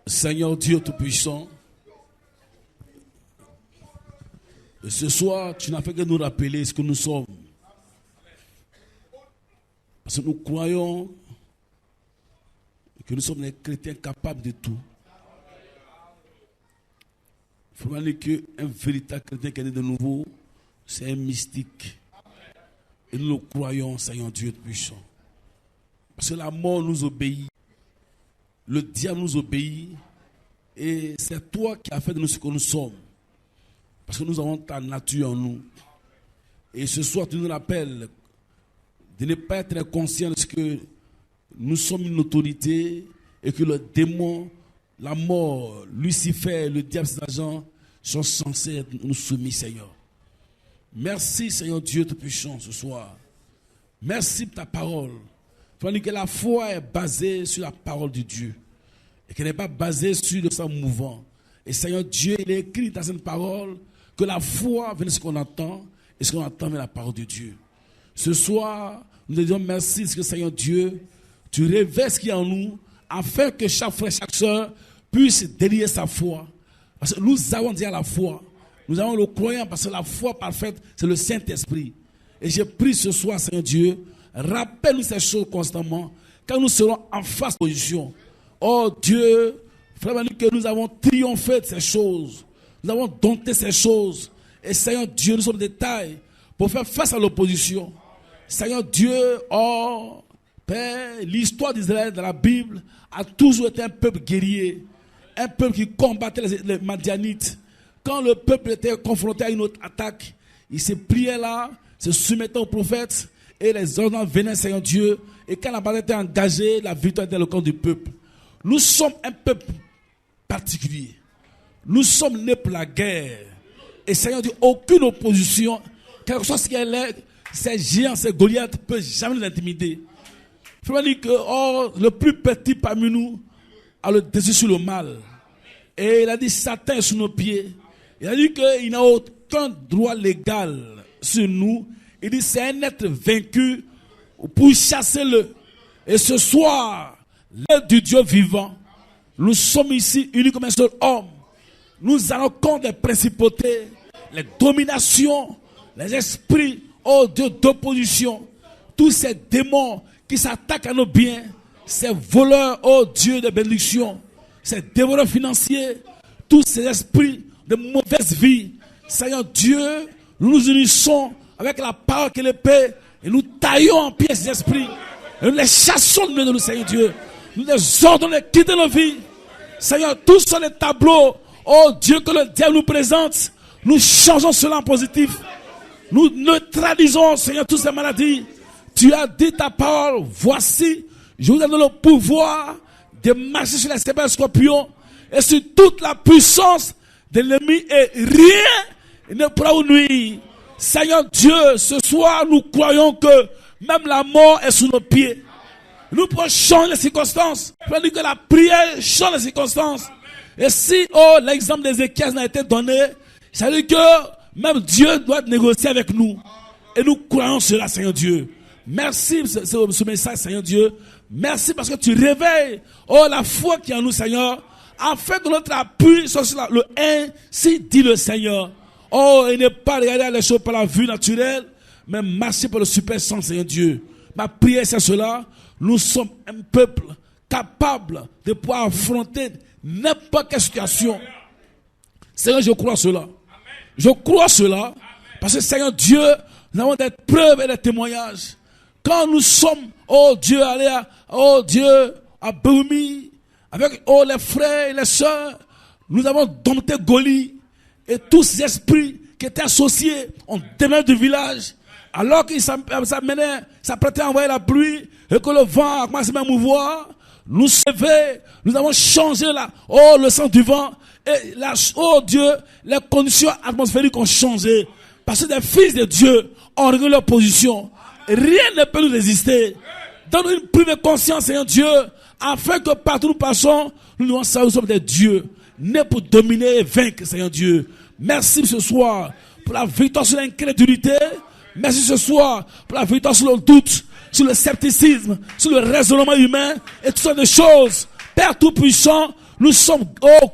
Seigneur Dieu Tout-Puissant, et ce soir, tu n'as fait que nous rappeler ce que nous sommes. Parce que nous croyons que nous sommes des chrétiens capables de tout. Il faut dire qu'un véritable chrétien qui est né de nouveau, c'est un mystique. Et nous le croyons, Seigneur Dieu Tout-Puissant. Parce que la mort nous obéit. Le diable nous obéit. Et c'est toi qui as fait de nous ce que nous sommes. Parce que nous avons ta nature en nous. Et ce soir, tu nous rappelles de ne pas être conscient de ce que nous sommes une autorité et que le démon, la mort, Lucifer, le diable, ses agents sont censés être nous soumis, Seigneur. Merci, Seigneur Dieu Tout-Puissant, ce soir. Merci pour ta parole. Il faut dire que la foi est basée sur la parole de Dieu et qu'elle n'est pas basée sur le sang mouvant. Et Seigneur Dieu, il est écrit dans cette parole que la foi vient de ce qu'on entend et ce qu'on entend vient de la parole de Dieu. Ce soir, nous te disons merci parce que Seigneur Dieu, tu révèles ce qu'il y a en nous afin que chaque frère, chaque soeur puisse délier sa foi. Parce que nous avons déjà la foi. Nous avons le croyant parce que la foi parfaite, c'est le Saint-Esprit. Et je prie ce soir, Seigneur Dieu, rappelle-nous ces choses constamment, quand nous serons en face de l'opposition. Oh Dieu, frère, que nous avons triomphé de ces choses. Nous avons dompté ces choses. Et Seigneur Dieu, nous sommes des tailles pour faire face à l'opposition. Seigneur Dieu, oh Père, l'histoire d'Israël dans la Bible a toujours été un peuple guerrier. Un peuple qui combattait les Madianites. Quand le peuple était confronté à une autre attaque, il se pliait là, se soumettait au prophète, et les ordres venaient, Seigneur Dieu. Et quand la bataille était engagée, la victoire était dans le camp du peuple. Nous sommes un peuple particulier. Nous sommes nés pour la guerre. Et Seigneur Dieu, aucune opposition, quelque chose ce qu'elle est, ces géants, ces Goliaths ne peuvent jamais nous intimider. Il faut dire que le plus petit parmi nous a le dessus sur le mal. Et il a dit Satan est sous nos pieds. Il a dit qu'il n'a aucun droit légal sur nous. Il dit c'est un être vaincu pour chasser le. Et ce soir, l'œuvre du Dieu vivant, nous sommes ici unis comme un seul homme. Nous allons contre les principautés, les dominations, les esprits, oh Dieu, d'opposition, tous ces démons qui s'attaquent à nos biens, ces voleurs, oh Dieu de bénédiction, ces dévoreurs financiers, tous ces esprits de mauvaise vie. Seigneur Dieu, nous nous unissons avec la parole qui est l'épée et nous taillons en pièces ces esprits. Et nous les chassons de nous, Seigneur Dieu. Nous les ordonnons de quitter nos vies. Seigneur, tous sont les tableaux, oh Dieu, que le diable nous présente. Nous changeons cela en positif. Nous neutralisons, Seigneur, toutes ces maladies. Tu as dit ta parole, voici, je vous donne le pouvoir de marcher sur les serpents et les scorpions et sur toute la puissance de l'ennemi et rien ne pourra vous nuire. Seigneur Dieu, ce soir, nous croyons que même la mort est sous nos pieds. Nous pouvons changer les circonstances. Il faut dire que la prière change les circonstances. Et si, l'exemple d'Ézéchias n'a été donné, ça veut dire que même Dieu doit négocier avec nous. Et nous croyons cela, Seigneur Dieu. Merci pour ce message, Seigneur Dieu. Merci parce que tu réveilles, la foi qui est en nous, Seigneur, afin que notre appui soit sur le ainsi dit le Seigneur. Et ne pas regarder les choses par la vue naturelle, mais marcher par le super sens, Seigneur Dieu. Ma prière, c'est cela. Nous sommes un peuple capable de pouvoir affronter n'importe quelle situation. Seigneur, je crois cela. Je crois cela. Parce que, Seigneur Dieu, nous avons des preuves et des témoignages. Quand nous sommes, Dieu, allés à Burmi, avec les frères et les sœurs, nous avons dompté Goli et tous ces esprits qui étaient associés ont déménagé du village. Alors qu'ils s'apprêtaient à envoyer la pluie, et que le vent a commencé à mouvoir, nous sauver, nous avons changé le sens du vent, et Dieu, les conditions atmosphériques ont changé, parce que des fils de Dieu ont réglé leur position, rien ne peut nous résister. Donne-nous une prise de conscience, Seigneur Dieu, afin que partout où nous passons, nous devons savoir que nous sommes des dieux, nés pour dominer et vaincre, Seigneur Dieu. Merci ce soir pour la victoire sur l'incrédulité. Merci ce soir pour la victoire sur le doute, sur le scepticisme, sur le raisonnement humain et toutes sortes de choses. Père Tout-Puissant, nous sommes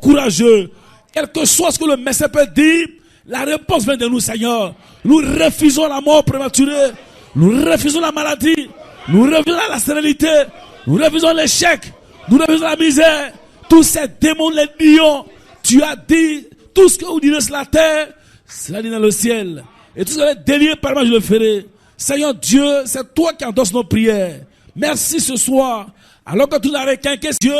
courageux. Quel que soit ce que le Messie peut dire, la réponse vient de nous, Seigneur. Nous refusons la mort prématurée. Nous refusons la maladie. Nous refusons la stérilité. Nous refusons l'échec. Nous refusons la misère. Tous ces démons, les lions. Tu as dit, tout ce que vous direz sur la terre, cela dit dans le ciel. Et tout ce que vous avez délié par moi, je le ferai. Seigneur Dieu, c'est toi qui endosses nos prières. Merci ce soir. Alors que tout l'arrêt quinqué, Dieu,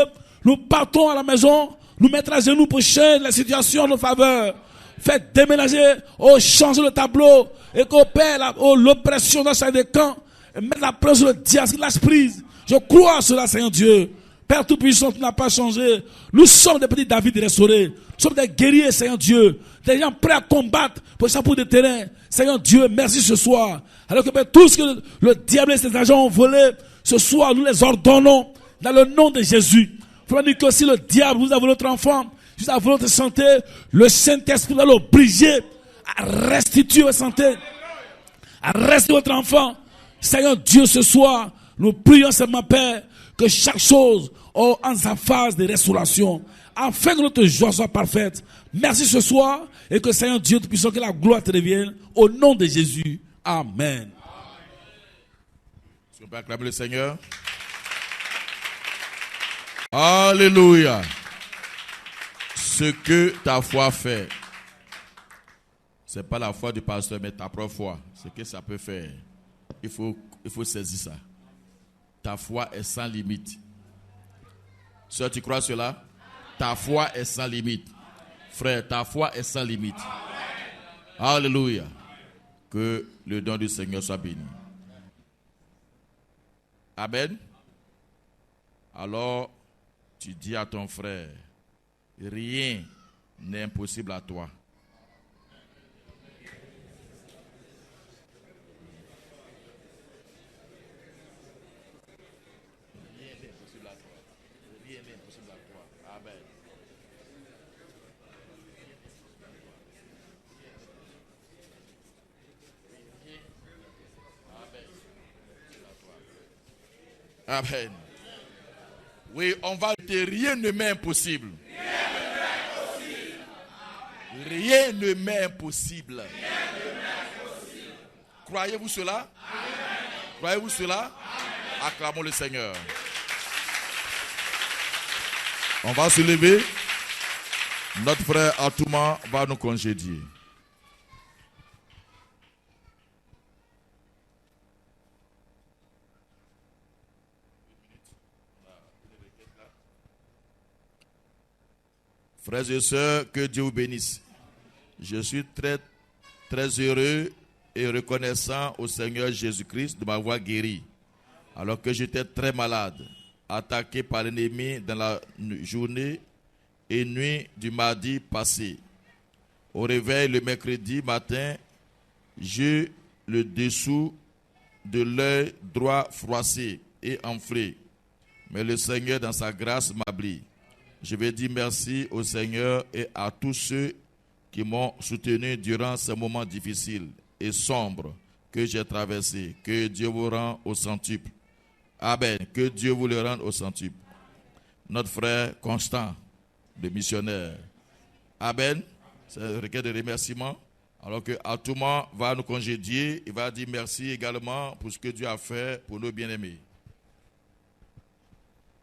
nous partons à la maison, nous mettre à genoux pour changer la situation en nos faveurs. Faites déménager, changer le tableau, et qu'opère l'oppression dans chaque des camps, et mettre la pression sur le diable, qu'il lâche prise. Je crois à cela, Seigneur Dieu. Père Tout-Puissant, tu n'as pas changé. Nous sommes des petits David restaurés. Nous sommes des guerriers, Seigneur Dieu. Des gens prêts à combattre pour chaque bout de terrain. Seigneur Dieu, merci ce soir. Alors que tout ce que le diable et ses agents ont volé, ce soir, nous les ordonnons dans le nom de Jésus. Il faut dire que si le diable vous a volé notre enfant, vous a volé votre santé, le Saint-Esprit va l'obliger à restituer votre santé, à restituer votre enfant. Seigneur Dieu, ce soir, nous prions seulement, Père, que chaque chose en sa phase de restauration, afin que notre joie soit parfaite. Merci ce soir, et que Seigneur Dieu Tout-Puissant, que la gloire te revienne, au nom de Jésus. Amen. Est-ce qu'on peut acclamer le Seigneur? Alléluia. Ce que ta foi fait, ce n'est pas la foi du pasteur, mais ta propre foi. Ce que ça peut faire, il faut saisir ça. Ta foi est sans limite. Sœur, tu crois cela? Ta foi est sans limite. Frère, ta foi est sans limite. Alléluia. Que le don du Seigneur soit béni. Amen. Alors, tu dis à ton frère, rien n'est impossible à toi. Rien n'est impossible à toi. Rien n'est impossible à toi. Amen. Amen. Oui, on va dire rien ne m'est impossible. Rien ne m'est impossible. Croyez-vous cela? Croyez-vous cela? Acclamons le Seigneur. On va se lever. Notre frère Atouma va nous congédier. Frères et sœurs, que Dieu vous bénisse. Je suis très, très heureux et reconnaissant au Seigneur Jésus-Christ de m'avoir guéri. Alors que j'étais très malade, attaqué par l'ennemi dans la journée et nuit du mardi passé. Au réveil le mercredi matin, j'ai le dessous de l'œil droit froissé et enflé. Mais le Seigneur, dans sa grâce, m'ablit. Je vais dire merci au Seigneur et à tous ceux qui m'ont soutenu durant ces moments difficiles et sombres que j'ai traversés. Que Dieu vous rende au centuple. Amen. Que Dieu vous le rende au centuple. Notre frère Constant, le missionnaire. Amen. C'est un requête de remerciement. Alors que Atouma va nous congédier, il va dire merci également pour ce que Dieu a fait pour nos bien-aimés.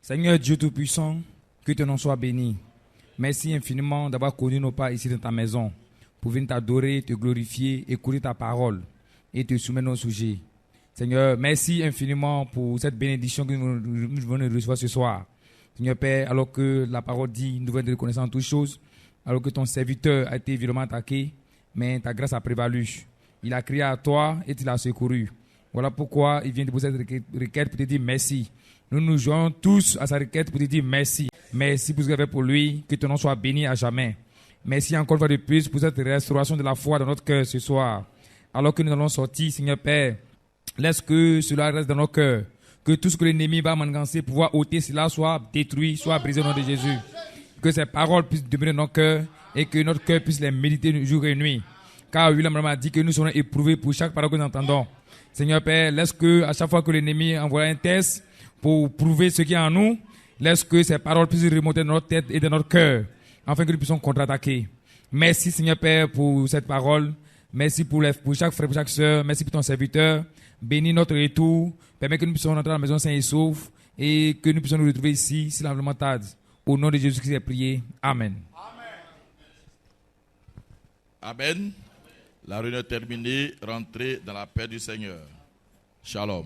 Seigneur Dieu Tout-Puissant, que ton nom soit béni. Merci infiniment d'avoir connu nos pas ici dans ta maison pour venir t'adorer, te glorifier, écouter ta parole et te soumettre nos sujets. Seigneur, merci infiniment pour cette bénédiction que nous venons de recevoir ce soir. Seigneur Père, alors que la parole dit, nous devons te reconnaître en toutes choses, alors que ton serviteur a été violemment attaqué, mais ta grâce a prévalu. Il a crié à toi et tu l'as secouru. Voilà pourquoi il vient de poser cette requête pour te dire merci. Nous nous joignons tous à sa requête pour te dire merci. Merci pour ce que tu as fait pour lui. Que ton nom soit béni à jamais. Merci encore une fois de plus pour cette restauration de la foi dans notre cœur ce soir. Alors que nous allons sortir, Seigneur Père, laisse que cela reste dans nos cœurs. Que tout ce que l'ennemi va mangancer, pouvoir ôter cela, soit détruit, soit brisé au nom de Jésus. Que ces paroles puissent demeurer dans nos cœurs et que notre cœur puisse les méditer jour et nuit. Car William a dit que nous serons éprouvés pour chaque parole que nous entendons. Seigneur Père, laisse que à chaque fois que l'ennemi envoie un test pour prouver ce qui est en nous, laisse que ces paroles puissent remonter dans notre tête et dans notre cœur, afin que nous puissions contre-attaquer. Merci Seigneur Père pour cette parole. Merci pour chaque frère, pour chaque soeur. Merci pour ton serviteur. Bénis notre retour. Permets que nous puissions rentrer dans la maison sain et sauf et que nous puissions nous retrouver ici, si l'avenant tarde. Au nom de Jésus-Christ, j'ai prié. Amen. Amen. La réunion est terminée. Rentrez dans la paix du Seigneur. Shalom.